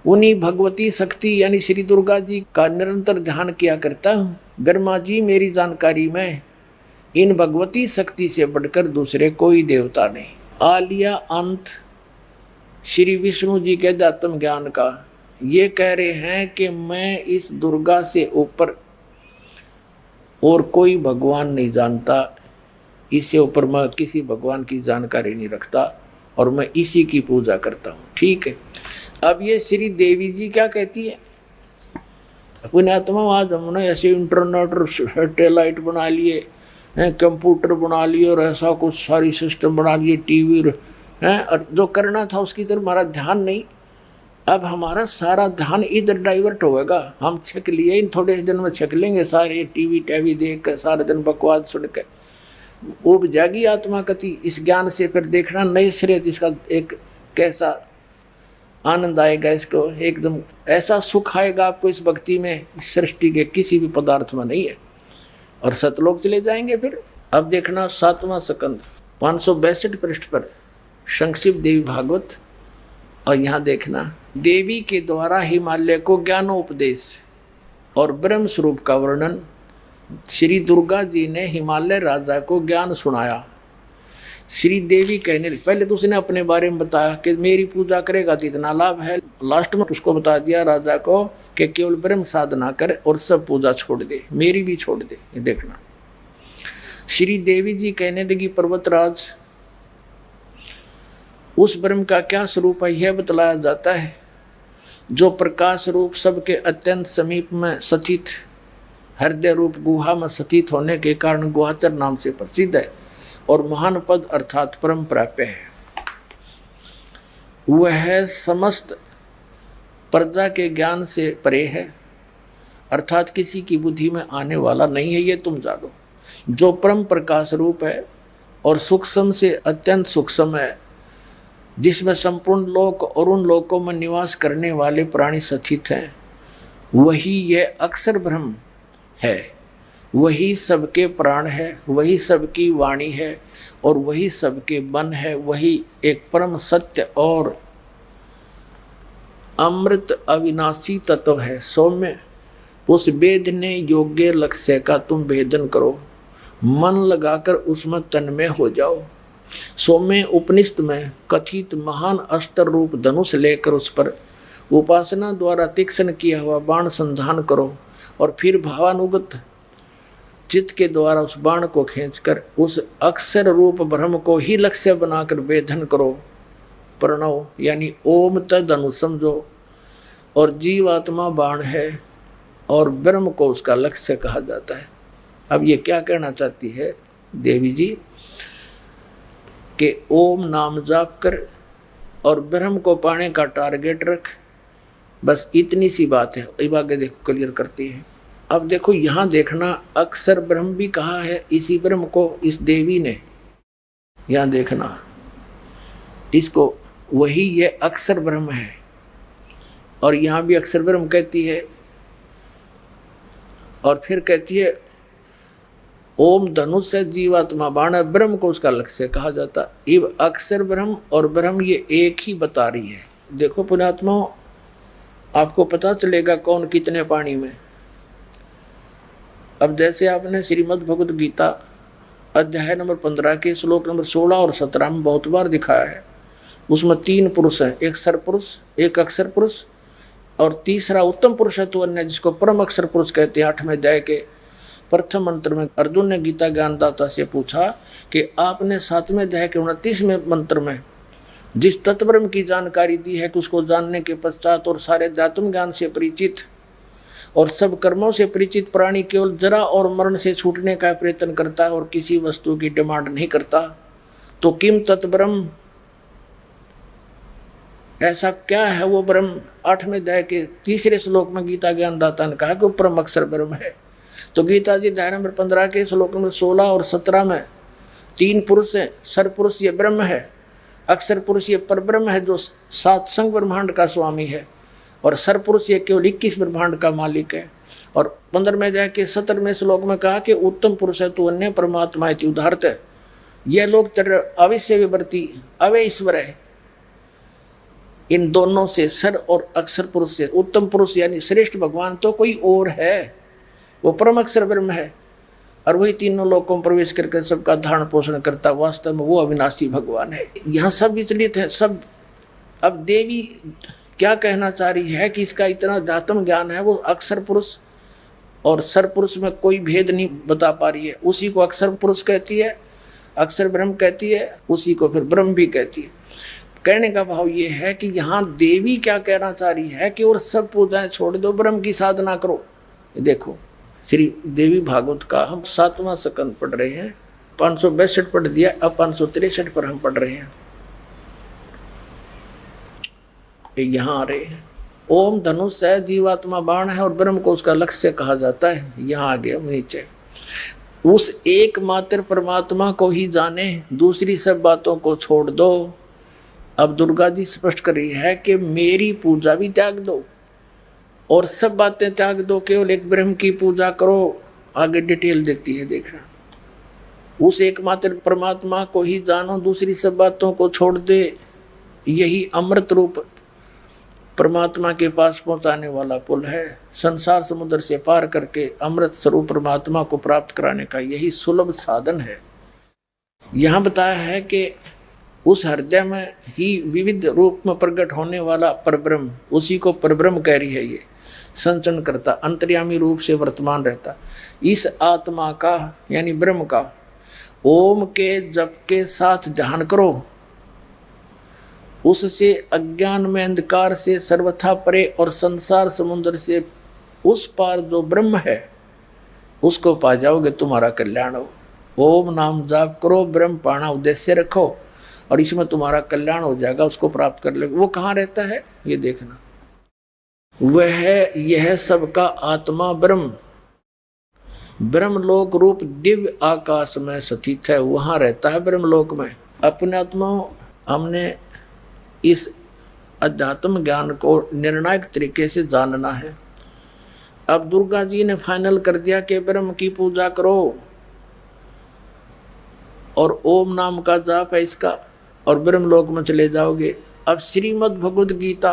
उन्हीं भगवती शक्ति यानी श्री दुर्गा जी का निरंतर ध्यान किया करता हूँ। ब्रह्मा जी, मेरी जानकारी में इन भगवती शक्ति से बढ़कर दूसरे कोई देवता नहीं। आ लिया अंत श्री विष्णु जी के अध्यात्म ज्ञान का। ये कह रहे हैं कि मैं इस दुर्गा से ऊपर और कोई भगवान नहीं जानता, इससे ऊपर मैं किसी भगवान की जानकारी नहीं रखता और मैं इसी की पूजा करता हूँ। ठीक है, अब ये श्री देवी जी क्या कहती है, पुण्यात्मा आज हमने ऐसे इंटरनेट सैटेलाइट बना लिए हैं, कंप्यूटर बना लिए और ऐसा कुछ सारी सिस्टम बना लिए, टीवी हैं, और जो करना था उसकी तरफ हमारा ध्यान नहीं। अब हमारा सारा ध्यान इधर डाइवर्ट होएगा। हम छक लिए, इन थोड़े दिन में छक लेंगे सारे, टीवी टेवी देख कर सारे दिन बकवास सुन के उब जाएगी आत्मा कति इस ज्ञान से। फिर देखना नए सिरे इसका एक कैसा आनंद आएगा, इसको एकदम ऐसा सुख आएगा आपको इस भक्ति में, इस सृष्टि के किसी भी पदार्थ में नहीं है। और सतलोक चले जाएंगे फिर। अब देखना 7वां स्कंद 562 पृष्ठ पर संक्षिप्त देवी भागवत। और यहाँ देखना देवी के द्वारा हिमालय को ज्ञानोपदेश और ब्रह्म स्वरूप का वर्णन। श्री दुर्गा जी ने हिमालय राजा को ज्ञान सुनाया। श्री देवी कहने लगी, पहले तो उसने अपने बारे में बताया कि मेरी पूजा करेगा तो इतना लाभ है। लास्ट में उसको बता दिया राजा को कि केवल ब्रह्म साधना कर और सब पूजा छोड़ दे, मेरी भी छोड़ दे। ये देखना श्री देवी जी कहने लगी, पर्वतराज उस ब्रह्म का क्या स्वरूप है यह बतलाया जाता है, जो प्रकाश रूप सबके अत्यंत समीप में स्थित हृदय रूप गुहा में स्थित होने के कारण गुहाचर नाम से प्रसिद्ध है और महान पद अर्थात परम प्राप्य है। वह समस्त प्रजा के ज्ञान से परे है, अर्थात किसी की बुद्धि में आने वाला नहीं है, ये तुम जानो। जो परम प्रकाश रूप है और सूक्ष्म से अत्यंत सूक्ष्म है, जिसमें संपूर्ण लोक और उन लोकों में निवास करने वाले प्राणी स्थित हैं, वही यह अक्षर ब्रह्म है। वही सबके प्राण है, वही सबकी वाणी है और वही सबके मन है। वही एक परम सत्य और अमृत अविनाशी तत्व है। सौम्य उस वेदने योग्य लक्ष्य का तुम भेदन करो, मन लगाकर उसमें तन्मय हो जाओ। सौम्य उपनिषद में कथित महान अस्त्र रूप धनुष लेकर उस पर उपासना द्वारा तीक्ष्ण किया हुआ बाण संधान करो और फिर भावानुगत चित्त के द्वारा उस बाण को खींचकर उस अक्षर रूप ब्रह्म को ही लक्ष्य बनाकर वेधन करो। प्रणव यानी ओम तद अनु समझो, और जीवात्मा बाण है और ब्रह्म को उसका लक्ष्य कहा जाता है। अब ये क्या कहना चाहती है देवी जी कि ओम नाम जाप कर और ब्रह्म को पाने का टारगेट रख, बस इतनी सी बात है। अब आगे देखो क्लियर करती है। अब देखो यहाँ देखना अक्षर ब्रह्म भी कहा है इसी ब्रह्म को इस देवी ने। यहाँ देखना इसको, वही ये अक्षर ब्रह्म है और यहाँ भी अक्षर ब्रह्म कहती है और फिर कहती है ओम धनुष से जीवात्मा बाण, ब्रह्म को उसका लक्ष्य कहा जाता। ये अक्षर ब्रह्म और ब्रह्म ये एक ही बता रही है। देखो पुण्यात्मा, आपको पता चलेगा कौन कितने पानी में। अब जैसे आपने श्रीमद् भगवद गीता अध्याय नंबर 15 के श्लोक नंबर 16 और 17 में बहुत बार दिखाया है, उसमें 3 पुरुष हैं, एक सरपुरुष, एक अक्षर पुरुष और तीसरा उत्तम पुरुषत्व अन्य, जिसको परम अक्षर पुरुष कहते हैं। 8वें अध्याय के प्रथम मंत्र में अर्जुन ने गीता ज्ञानदाता से पूछा कि आपने 7वें अध्याय के 29वें मंत्र में जिस तत्ब्रह्म की जानकारी दी है कि उसको जानने के पश्चात और सारे अध्यात्म ज्ञान से परिचित और सब कर्मों से परिचित प्राणी केवल जरा और मरण से छूटने का प्रयत्न करता है और किसी वस्तु की डिमांड नहीं करता, तो किम तत्ब्रह्म, ऐसा क्या है वो ब्रह्म। 8वें अध्याय के 3 श्लोक में गीता ज्ञानदाता ने कहा कि वो परम अक्षर ब्रह्म है। तो गीता जी अध्याय नंबर 15 के श्लोक नंबर 16 और 17 में 3 पुरुष हैं। सरपुरुष ये ब्रह्म है, अक्षर पुरुष ये परब्रह्म है जो 7 संग ब्रह्मांड का स्वामी है, और सरपुरुष ये केवल 21 ब्रह्मांड का मालिक है। और 15वें अध्याय के 17वें श्लोक में कहा कि उत्तम पुरुष है तो अन्य परमात्मा इति उदाहरत है। यह लोग तेरे अविश्य विवर्ती अवे ईश्वर है। इन दोनों से सर और अक्षर पुरुष से उत्तम पुरुष यानी श्रेष्ठ भगवान तो कोई और है, वो परम अक्षर ब्रह्म है और वही तीनों लोकों में प्रवेश करके सबका धारण पोषण करता। वास्तव में वो अविनाशी भगवान है। यहाँ सब विचलित है सब। अब देवी क्या कहना चाह रही है कि इसका इतना अध्यात्म ज्ञान है, वो अक्षर पुरुष और सर पुरुष में कोई भेद नहीं बता पा रही है। उसी को अक्षर पुरुष कहती है, अक्षर ब्रह्म कहती है, उसी को फिर ब्रह्म भी कहती है। कहने का भाव ये है कि यहाँ देवी क्या कहना चाह रही है कि और सब पूजाएं छोड़ दो, ब्रह्म की साधना करो। देखो श्री देवी भागवत का हम 7वां स्कंद पढ़ रहे हैं, 562 पढ़ दिया, अब 563 पर हम पढ़ रहे हैं। यहाँ आ रहे हैं, ओम धनुष है, जीवात्मा बाण है और ब्रह्म को उसका लक्ष्य कहा जाता है। यहाँ आ गया नीचे, उस एकमात्र परमात्मा को ही जाने, दूसरी सब बातों को छोड़ दो। अब दुर्गा जी स्पष्ट कर रही है कि मेरी पूजा भी त्याग दो और सब बातें त्याग दो, केवल एक ब्रह्म की पूजा करो। आगे डिटेल देती है, देखना। उस एकमात्र परमात्मा को ही जानो, दूसरी सब बातों को छोड़ दे। यही अमृत रूप परमात्मा के पास पहुंचाने वाला पुल है। संसार समुद्र से पार करके अमृत स्वरूप परमात्मा को प्राप्त कराने का यही सुलभ साधन है। यहाँ बताया है कि उस हृदय में ही विविध रूप में प्रकट होने वाला परब्रह्म, उसी को परब्रह्म कह रही है। ये संचरण करता, अंतर्यामी रूप से वर्तमान रहता। इस आत्मा का यानी ब्रह्म का ओम के जप के साथ ध्यान करो। उससे अज्ञान में अंधकार से सर्वथा परे और संसार समुद्र से उस पार जो ब्रह्म है उसको पा जाओगे, तुम्हारा कल्याण हो। ओम नाम जाप करो, ब्रह्म पाना उद्देश्य रखो और इसमें तुम्हारा कल्याण हो जाएगा, उसको प्राप्त कर लोगे। वो कहाँ रहता है ये देखना, वह यह सबका आत्मा ब्रह्म, ब्रह्मलोक रूप दिव्य आकाश में स्थित है, वहां रहता है ब्रह्मलोक में। अपने आत्मा हमने इस अध्यात्म ज्ञान को निर्णायक तरीके से जानना है। अब दुर्गा जी ने फाइनल कर दिया कि ब्रह्म की पूजा करो और ओम नाम का जाप है इसका और ब्रह्मलोक में चले जाओगे। अब श्रीमद् भगवद गीता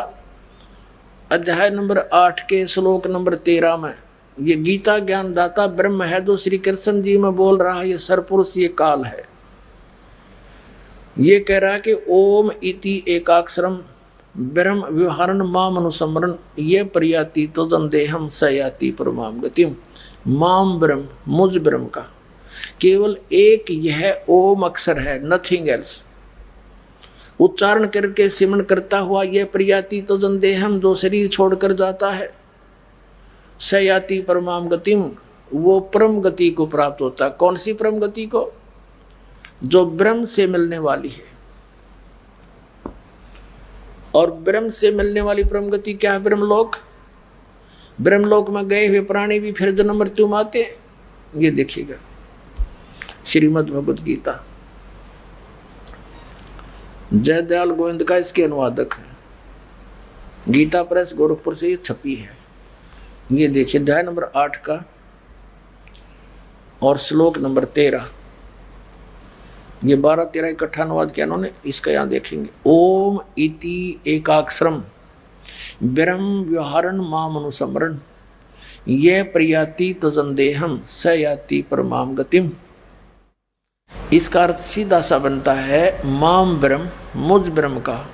अध्याय नंबर 8 के श्लोक नंबर 13 में ये गीता ज्ञानदाता ब्रह्म है जो श्री कृष्ण जी में बोल रहा है। ये सरपुरुष, ये काल है। ये कह रहा है कि ओम इति एकाक्षरम ब्रह्म व्यवहारण माम अनुसमरण ये प्रयाति तो जंदेहम सयाति परमाम गतिम। माम ब्रह्म, मुझ ब्रह्म का केवल एक यह ओम अक्षर है, नथिंग एल्स। उच्चारण करके सिमरण करता हुआ यह प्रयाति तो जंदेहम जो शरीर छोड़कर जाता है, सयाति परमाम गतिम वो परम गति को प्राप्त होता है। कौन सी परम गति को? जो ब्रह्म से मिलने वाली है। और ब्रह्म से मिलने वाली परम गति क्या है? ब्रह्मलोक। ब्रह्मलोक में गए हुए प्राणी भी फिर जन्म मृत्यु में आते। ये देखिएगा श्रीमद् भगवद गीता। जयदयाल गोविंद का इसके अनुवादक है, गीता प्रेस गोरखपुर से ये छपी है। ये देखिए अध्याय नंबर 8 का और श्लोक नंबर 13। ये 12-13 इकट्ठा अनुवाद किया उन्होंने। इसका यहाँ देखेंगे, ओम इति एकाक्षरम ब्रह्म व्यवहारण माम अनुसमरण यह प्रयाति तजंदेहम स याति परमाम गतिम। इसका अर्थ सीधा सा बनता है माम ब्रह्म, मुझ ब्रह्म का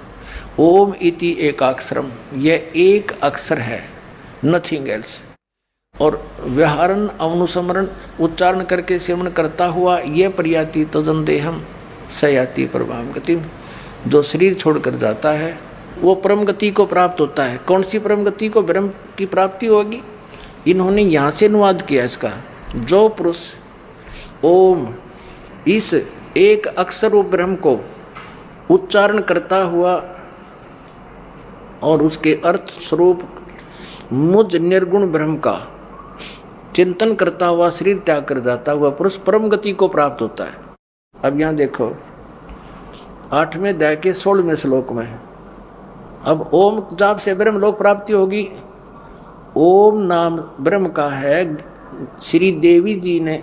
ओम इति एकाक्षरम, यह एक अक्षर है, नथिंग एल्स। और व्यवहारन अनुसमरण उच्चारण करके सेवन करता हुआ यह प्रयाति तजंदेहम सयाति परमाम गतिम, जो शरीर छोड़कर जाता है वो परम गति को प्राप्त होता है। कौन सी परम गति को? ब्रह्म की प्राप्ति होगी। इन्होंने यहाँ से अनुवाद किया इसका, जो पुरुष ओम इस एक अक्षर व ब्रह्म को उच्चारण करता हुआ और उसके अर्थ स्वरूप मुझ निर्गुण ब्रह्म का चिंतन करता हुआ शरीर त्याग कर जाता हुआ पुरुष परम गति को प्राप्त होता है। अब यहाँ देखो 8वें अध्याय के 16वें श्लोक में, अब ओम जाप से ब्रह्म लोक प्राप्ति होगी। ओम नाम ब्रह्म का है। श्री देवी जी ने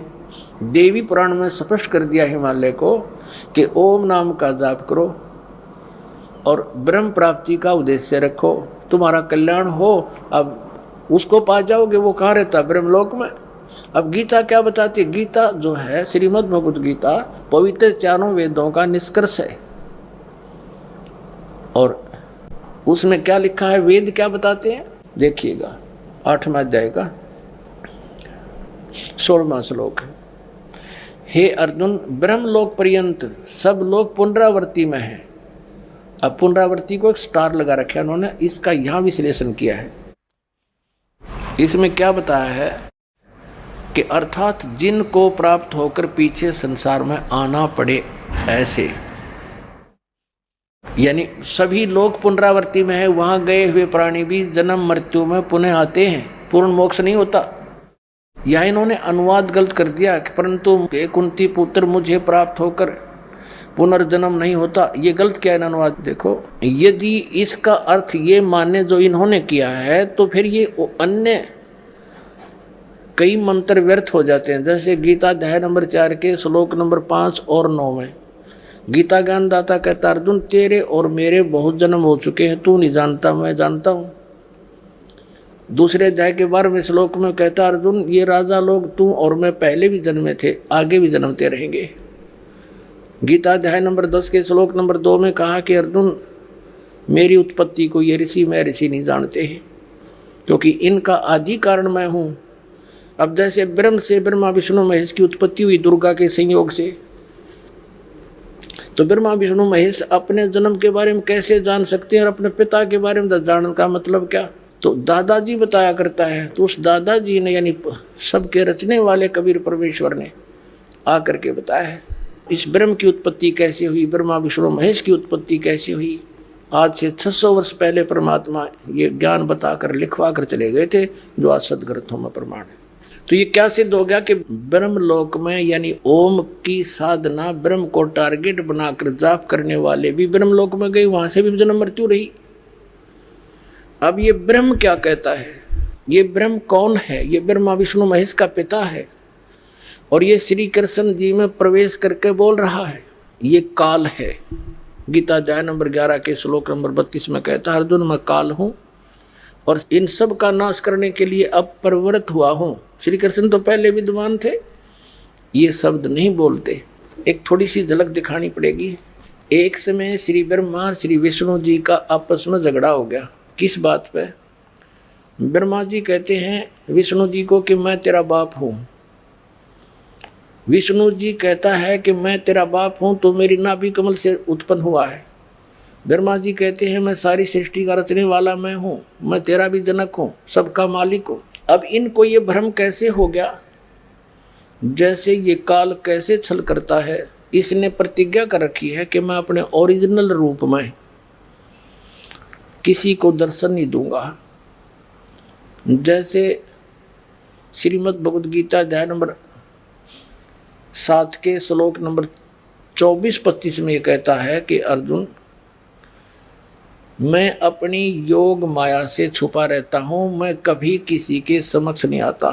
देवी पुराण में स्पष्ट कर दिया हिमालय को कि ओम नाम का जाप करो और ब्रह्म प्राप्ति का उद्देश्य रखो, तुम्हारा कल्याण हो। अब उसको पा जाओगे। वो कहाँ रहता? ब्रह्मलोक में। अब गीता क्या बताती है? गीता जो है श्रीमद् भगवद गीता पवित्र चारों वेदों का निष्कर्ष है। और उसमें क्या लिखा है, वेद क्या बताते हैं, देखिएगा 8वां अध्याय का 16वां श्लोक है। हे अर्जुन, ब्रह्मलोक पर्यंत सब लोग पुनरावृत्ति में है। अब पुनरावृत्ति को एक स्टार लगा रखा है उन्होंने, इसका यहां विश्लेषण किया है। इसमें क्या बताया है कि अर्थात जिनको प्राप्त होकर पीछे संसार में आना पड़े, ऐसे यानी सभी लोग पुनरावृत्ति में है। वहां गए हुए प्राणी भी जन्म मृत्यु में पुनः आते हैं, पूर्ण मोक्ष नहीं होता। यह इन्होंने अनुवाद गलत कर दिया कि परंतु कुंती पुत्र मुझे प्राप्त होकर पुनर्जन्म नहीं होता, ये गलत किया है अनुवाद। देखो, यदि इसका अर्थ ये माने जो इन्होंने किया है तो फिर ये अन्य कई मंत्र व्यर्थ हो जाते हैं। जैसे गीता अध्याय नंबर 4 के श्लोक नंबर 5 और 9 में गीता ज्ञानदाता कहता, अर्जुन तेरे और मेरे बहुत जन्म हो चुके हैं, तू नहीं जानता, मैं जानता हूँ। दूसरे अध्याय के 12वें श्लोक में कहता, अर्जुन ये राजा लोग तू और मैं पहले भी जन्मे थे, आगे भी जन्मते रहेंगे। गीता अध्याय नंबर 10 के श्लोक नंबर 2 में कहा कि अर्जुन मेरी उत्पत्ति को ये ऋषि मैं ऋषि नहीं जानते हैं, क्योंकि इनका आदि कारण मैं हूँ। अब जैसे ब्रह्म से ब्रह्मा विष्णु महेश की उत्पत्ति हुई दुर्गा के संयोग से, तो ब्रह्मा विष्णु महेश अपने जन्म के बारे में कैसे जान सकते हैं और अपने पिता के बारे में जानने का मतलब क्या? तो दादाजी बताया करता है। तो उस दादाजी ने यानी सबके रचने वाले कबीर परमेश्वर ने आकर के बताया है इस ब्रह्म की उत्पत्ति कैसे हुई, ब्रह्मा विष्णु महेश की उत्पत्ति कैसे हुई। आज से 600 वर्ष पहले परमात्मा ये ज्ञान बताकर लिखवा कर चले गए थे, जो आज सदग्रंथों में प्रमाण है। तो ये क्या सिद्ध हो गया कि ब्रह्म लोक में यानी ओम की साधना, ब्रह्म को टारगेट बनाकर जाप करने वाले भी ब्रह्म लोक में गए, वहां से भी जन्म मृत्यु रही। अब ये ब्रह्म क्या कहता है, ये ब्रह्म कौन है? ये ब्रह्मा विष्णु महेश का पिता है और ये श्री कृष्ण जी में प्रवेश करके बोल रहा है, ये काल है। गीता अध्याय नंबर 11 के श्लोक नंबर 32 में कहता है, अर्जुन मैं काल हूँ और इन सब का नाश करने के लिए अब प्रवृत्त हुआ हूँ। श्री कृष्ण तो पहले विद्वान थे, ये शब्द नहीं बोलते। एक थोड़ी सी झलक दिखानी पड़ेगी। एक समय श्री ब्रह्मा और श्री विष्णु जी का आपस में झगड़ा हो गया। किस बात पे? ब्रह्मा जी कहते हैं विष्णु जी को कि मैं तेरा बाप हूँ। विष्णु जी कहता है कि मैं तेरा बाप हूँ तो मेरी नाभि कमल से उत्पन्न हुआ है। ब्रह्मा जी कहते हैं मैं सारी सृष्टि का रचने वाला मैं हूँ, मैं तेरा भी जनक हूँ, सबका मालिक हूँ। अब इनको ये भ्रम कैसे हो गया? जैसे ये काल कैसे छल करता है, इसने प्रतिज्ञा कर रखी है कि मैं अपने ओरिजिनल रूप में किसी को दर्शन नहीं दूंगा। जैसे श्रीमद् भगवद गीता अध्याय नंबर 7 के श्लोक नंबर 24-25 में ये कहता है कि अर्जुन मैं अपनी योग माया से छुपा रहता हूँ, मैं कभी किसी के समक्ष नहीं आता।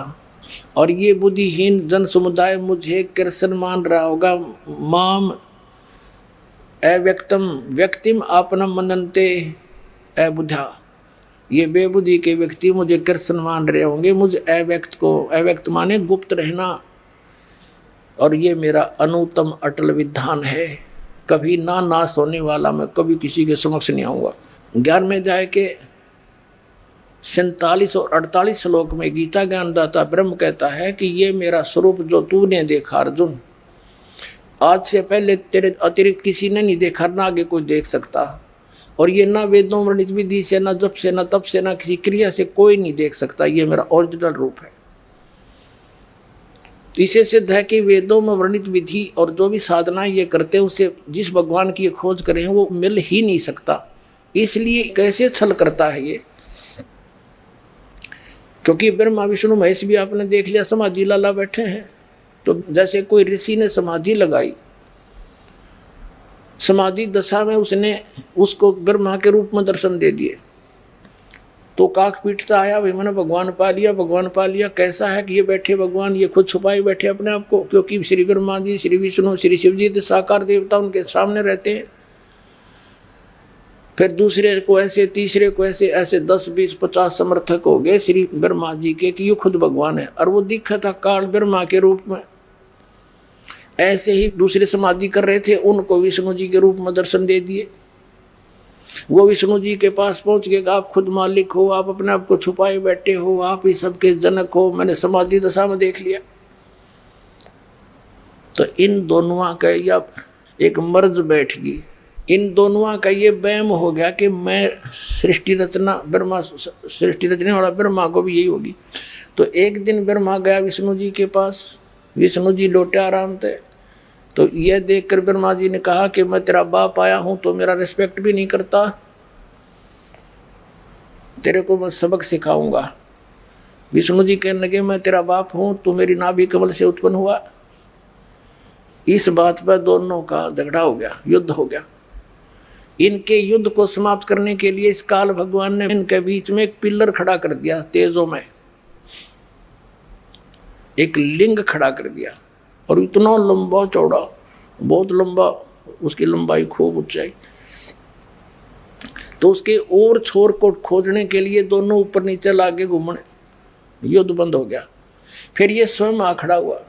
और ये बुद्धिहीन जन समुदाय मुझे कृष्ण मान रहा होगा। माम अव्यक्तम व्यक्तिम आपनम मनन्ते अबुद्धा, ये बेबुद्धि के व्यक्ति मुझे कृष्ण मान रहे होंगे। मुझे अव्यक्त को, अव्यक्त माने गुप्त रहना, और ये मेरा अनुत्तम अटल विधान है, कभी ना नाश होने वाला। मैं कभी किसी के समक्ष नहीं आऊँगा। 11वें अध्याय के 47 और 48 श्लोक में गीता ज्ञानदाता ब्रह्म कहता है कि ये मेरा स्वरूप जो तूने देखा अर्जुन, आज से पहले तेरे अतिरिक्त किसी ने नहीं देखा, ना आगे कोई देख सकता। और ये ना वेदों वर्णित विधि से, ना जप से, ना तप से, ना किसी क्रिया से कोई नहीं देख सकता। ये मेरा ओरिजिनल रूप है। इसे सिद्ध है कि वेदों में वर्णित विधि और जो भी साधना ये करते हैं उसे जिस भगवान की खोज करें वो मिल ही नहीं सकता। इसलिए कैसे छल करता है ये? क्योंकि ब्रह्मा विष्णु महेश भी आपने देख लिया समाधि लाला बैठे हैं। तो जैसे कोई ऋषि ने समाधि लगाई, समाधि दशा में उसने उसको ब्रह्मा के रूप में दर्शन दे दिए, तो काक पीटता आया, भाई मैंने भगवान पा लिया, भगवान पा लिया। कैसा है कि ये बैठे भगवान, ये खुद छुपाए बैठे अपने आप को, क्योंकि श्री ब्रह्मा जी, श्री विष्णु, श्री शिव जी साकार देवता उनके सामने रहते हैं। फिर दूसरे को ऐसे, तीसरे को ऐसे, ऐसे 10, 20, 50 समर्थक हो गए श्री ब्रह्मा जी के कि ये खुद भगवान है। और वो दिखा था काल ब्रह्मा के रूप में। ऐसे ही दूसरे समाधि कर रहे थे, उनको विष्णु जी के रूप में दर्शन दे दिए। वो विष्णु जी के पास पहुंच गया, आप खुद मालिक हो, आप अपने आप को छुपाए बैठे हो, आप ही सबके जनक हो, मैंने समाधि दशा में देख लिया। तो इन दोनों का या एक मर्ज बैठ गई, इन दोनों का ये वहम हो गया कि मैं सृष्टि रचना, ब्रह्मा सृष्टि रचने वाला ब्रह्मा को भी यही होगी। तो एक दिन ब्रह्मा गया विष्णु जी के पास, विष्णु जी लौटे आराम थे। तो यह देखकर ब्रह्मा जी ने कहा कि मैं तेरा बाप आया हूं तो मेरा रिस्पेक्ट भी नहीं करता, तेरे को मैं सबक सिखाऊंगा। विष्णु जी कहने लगे मैं तेरा बाप हूं, तू मेरी नाभि कमल से उत्पन्न हुआ। इस बात पर दोनों का झगड़ा हो गया, युद्ध हो गया। इनके युद्ध को समाप्त करने के लिए इस काल भगवान ने इनके बीच में एक पिलर खड़ा कर दिया, तेजों में एक लिंग खड़ा कर दिया, और इतना लंबा चौड़ा, बहुत लंबा, उसकी लंबाई खूब ऊंचाई। तो उसके और छोर को खोजने के लिए दोनों ऊपर नीचे लागे घूमने, युद्ध बंद हो गया। फिर ये स्वयं आ खड़ा हुआ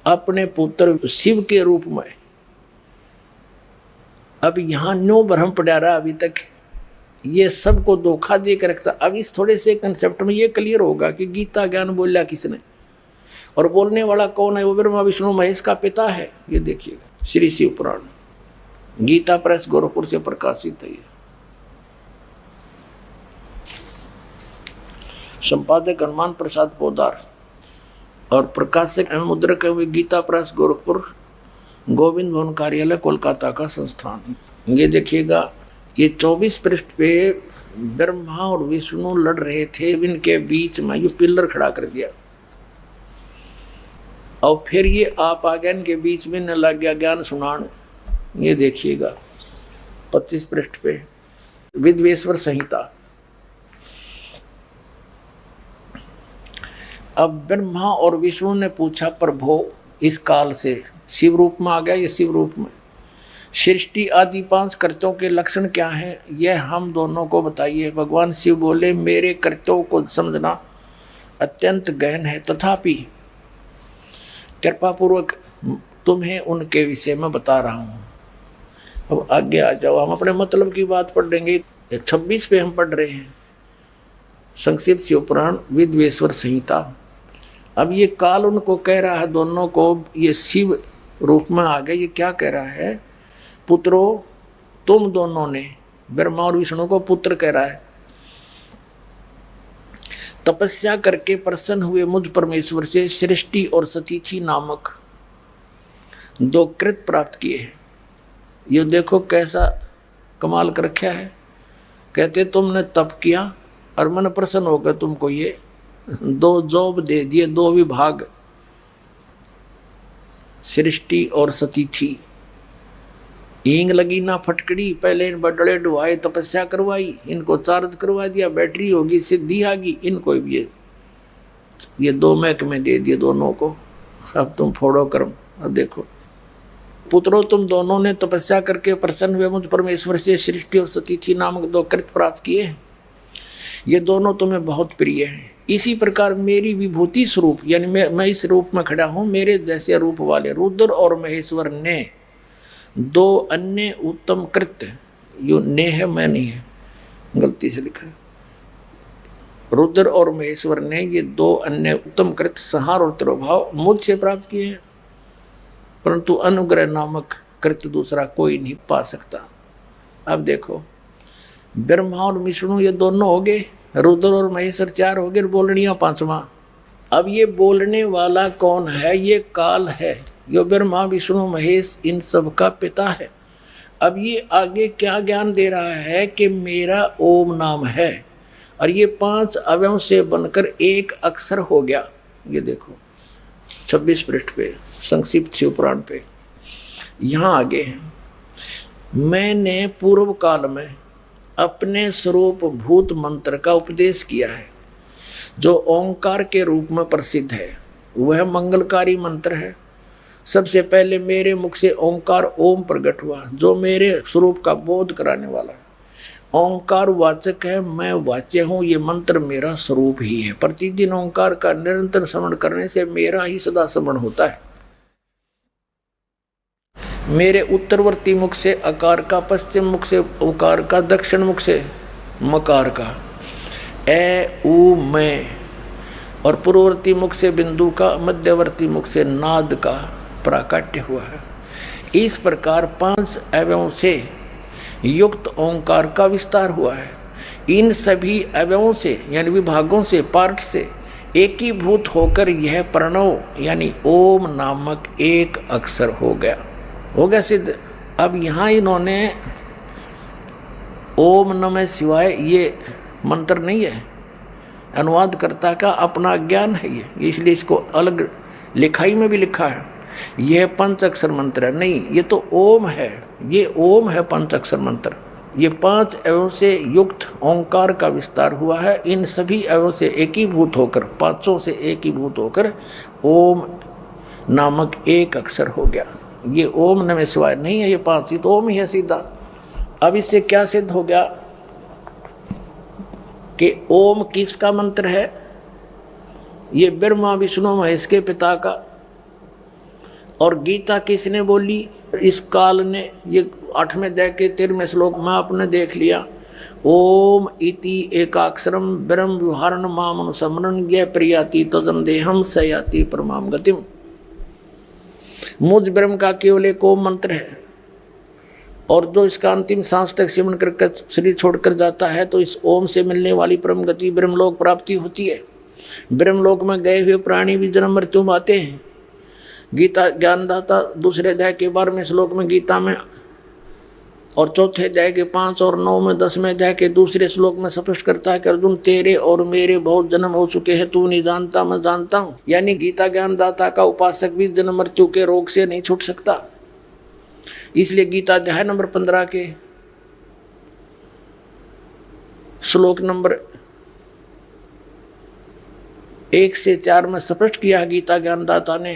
अपने पुत्र शिव के रूप में। अब यहां न्यो भ्रम पड़ा रहा अभी तक, ये सबको धोखा दे कर रखता। अब इस थोड़े से कंसेप्ट में ये क्लियर होगा कि गीता ज्ञान बोला किसने, और बोलने वाला कौन है। वो ब्रह्मा विष्णु महेश का पिता है। ये देखिएगा श्री शिव पुराण, गीता प्रेस गोरखपुर से प्रकाशित है। ये संपादक हनुमान प्रसाद पोदार और प्रकाशक एवं मुद्रक हुए गीता प्रेस गोरखपुर, गोविंद भवन कार्यालय कोलकाता का संस्थान। ये देखिएगा, ये 24 पृष्ठ पे ब्रह्मा और विष्णु लड़ रहे थे, इनके बीच में ये पिलर खड़ा कर दिया, और फिर ये आप आ गया इनके बीच में न लग गया ज्ञान सुनान। ये देखिएगा 25 पृष्ठ पे विद्वेश्वर संहिता। अब ब्रह्मा और विष्णु ने पूछा, प्रभु इस काल से शिव रूप में आ गया, ये शिव रूप में सृष्टि आदि 5 कृत्यों के लक्षण क्या हैं, यह हम दोनों को बताइए। भगवान शिव बोले, मेरे कृत्यों को समझना अत्यंत गहन है, तथापि कृपा पूर्वक तुम्हें उनके विषय में बता रहा हूँ। अब आगे आ जाओ, हम अपने मतलब की बात पढ़ लेंगे। 26 पे हम पढ़ रहे हैं संक्षिप्त शिव पुराण विद्वेश्वर संहिता। अब ये काल उनको कह रहा है दोनों को, ये शिव रूप में आ गए। ये क्या कह रहा है, पुत्रों तुम दोनों ने, ब्रह्मा और विष्णु को पुत्र कह रहा है, तपस्या करके प्रसन्न हुए मुझ परमेश्वर से सृष्टि और सतीथि नामक 2 कृत प्राप्त किए हैं। ये देखो कैसा कमाल कर रखा है। कहते तुमने तप किया और मन प्रसन्न होकर तुमको ये 2 जॉब दे दिए, 2 विभाग, सृष्टि और सतीथि। ईंग लगी ना फटकड़ी, पहले इन बडड़े डुआए, तपस्या करवाई, इनको चार्ज करवा दिया, बैटरी होगी, सिद्धि आ गई, इनको भी ये 2 महकमे दे दिए दोनों को। अब तुम फोड़ो कर्म। अब देखो, पुत्रों तुम दोनों ने तपस्या करके प्रसन्न हुए मुझ परमेश्वर से सृष्टि और सतीथि नामक 2 कृत प्राप्त किए हैं। ये दोनों तुम्हें बहुत प्रिय हैं। इसी प्रकार मेरी विभूति स्वरूप, यानी मैं इस रूप में खड़ा हूँ, मेरे जैसे रूप वाले रुद्र और महेश्वर ने 2 अन्य उत्तम कृत्य, यो ने है मैं नहीं है, गलती से लिखा है, रुद्र और महेश्वर ने ये 2 अन्य उत्तम कृत्य संहार और तिरोभाव मुझसे प्राप्त किए हैं, परंतु अनुग्रह नामक कृत्य दूसरा कोई नहीं पा सकता। अब देखो, ब्रह्मा और विष्णु ये दोनों हो गए, रुद्र और महेश्वर 4 हो गए, बोलनिया 5वां। अब ये बोलने वाला कौन है, ये काल है, यो ब्रह्मा विष्णु महेश इन सब का पिता है। अब ये आगे क्या ज्ञान दे रहा है कि मेरा ओम नाम है, और ये 5 अवयव से बनकर एक अक्षर हो गया। ये देखो 26 पृष्ठ पे संक्षिप्त शिव पुराण पे यहाँ आगे है, मैंने पूर्व काल में अपने स्वरूप भूत मंत्र का उपदेश किया है, जो ओंकार के रूप में प्रसिद्ध है। वह मंगलकारी मंत्र है। सबसे पहले मेरे मुख से ओंकार ओम प्रकट हुआ, जो मेरे स्वरूप का बोध कराने वाला है। ओंकार वाचक है, मैं वाच्य हूँ। ये मंत्र मेरा स्वरूप ही है। प्रतिदिन ओंकार का निरंतर श्रवण करने से मेरा ही सदा श्रवण होता है। मेरे उत्तरवर्ती मुख से अकार का, पश्चिम मुख से उकार का, दक्षिण मुख से मकार का, ए ऊ मैं, और पूर्ववर्ती मुख से बिंदु का, मध्यवर्ती मुख से नाद का प्राकट्य हुआ है। इस प्रकार 5 अवयवों से युक्त ओंकार का विस्तार हुआ है। इन सभी अवयवों से यानी विभागों से, पार्ट से एकीभूत होकर यह प्रणव यानी ओम नामक एक अक्षर हो गया सिद्ध। अब यहाँ इन्होंने ओम नमः शिवाय ये मंत्र नहीं है, अनुवादकर्ता का अपना ज्ञान है ये, इसलिए इसको अलग लिखाई में भी लिखा है। यह पंचाक्षर मंत्र है, नहीं ये तो ओम है, ये ओम है पंचाक्षर मंत्र। ये 5 अवयव से युक्त ओंकार का विस्तार हुआ है। इन सभी अवयव से एकीभूत होकर, 5 से एकीभूत होकर ओम नामक एक अक्षर हो गया। ये ओम नमः शिवाय नहीं है, ये 5 ही तो ओम ही है सीधा। अब इससे क्या सिद्ध हो गया कि ओम किसका मंत्र है? ये ब्रह्मा विष्णु महेश के पिता का। और गीता किसने बोली? इस काल ने। ये 8वें अध्याय के 13वें श्लोक में आपने देख लिया, ओम इति एकाक्षरम ब्रह्म विहारण मामनुसमरण यह प्रियाति तजन देहम सयाति परमाम गतिम। मुझ ब्रह्म का केवल एक ओम मंत्र है, और जो इसका अंतिम सांस तक सिमरण करके शरीर छोड़कर जाता है तो इस ओम से मिलने वाली परम गति ब्रह्मलोक प्राप्ति होती है। ब्रह्मलोक में गए हुए प्राणी भी जन्म मृत्यु में आते हैं। गीता ज्ञानदाता 2 अध्याय के 12वें श्लोक में गीता में, और 4थे अध्याय के 5 और 9 में 10वें अध्याय के 2 श्लोक में स्पष्ट करता है कि अर्जुन तेरे और मेरे बहुत जन्म हो चुके हैं, तू नहीं जानता मैं जानता हूँ। यानी गीता ज्ञानदाता का उपासक भी जन्म मृत्यु के रोग से नहीं छूट सकता। इसलिए गीता अध्याय नंबर 15 के श्लोक नंबर 1 से 4 में स्पष्ट किया गीता ज्ञानदाता ने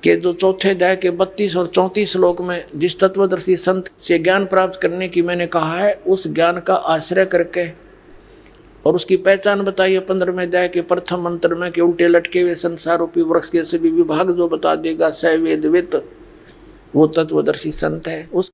कि जो 4थे अध्याय के 32 और 34 श्लोक में जिस तत्वदर्शी संत से ज्ञान प्राप्त करने की मैंने कहा है, उस ज्ञान का आश्रय करके और उसकी पहचान बताइए 15वें अध्याय के प्रथम मंत्र में कि उल्टे लटके हुए संसार रूपी वृक्ष के सभी विभाग जो बता देगा स वेदवित, वो तत्वदर्शी संत है। उस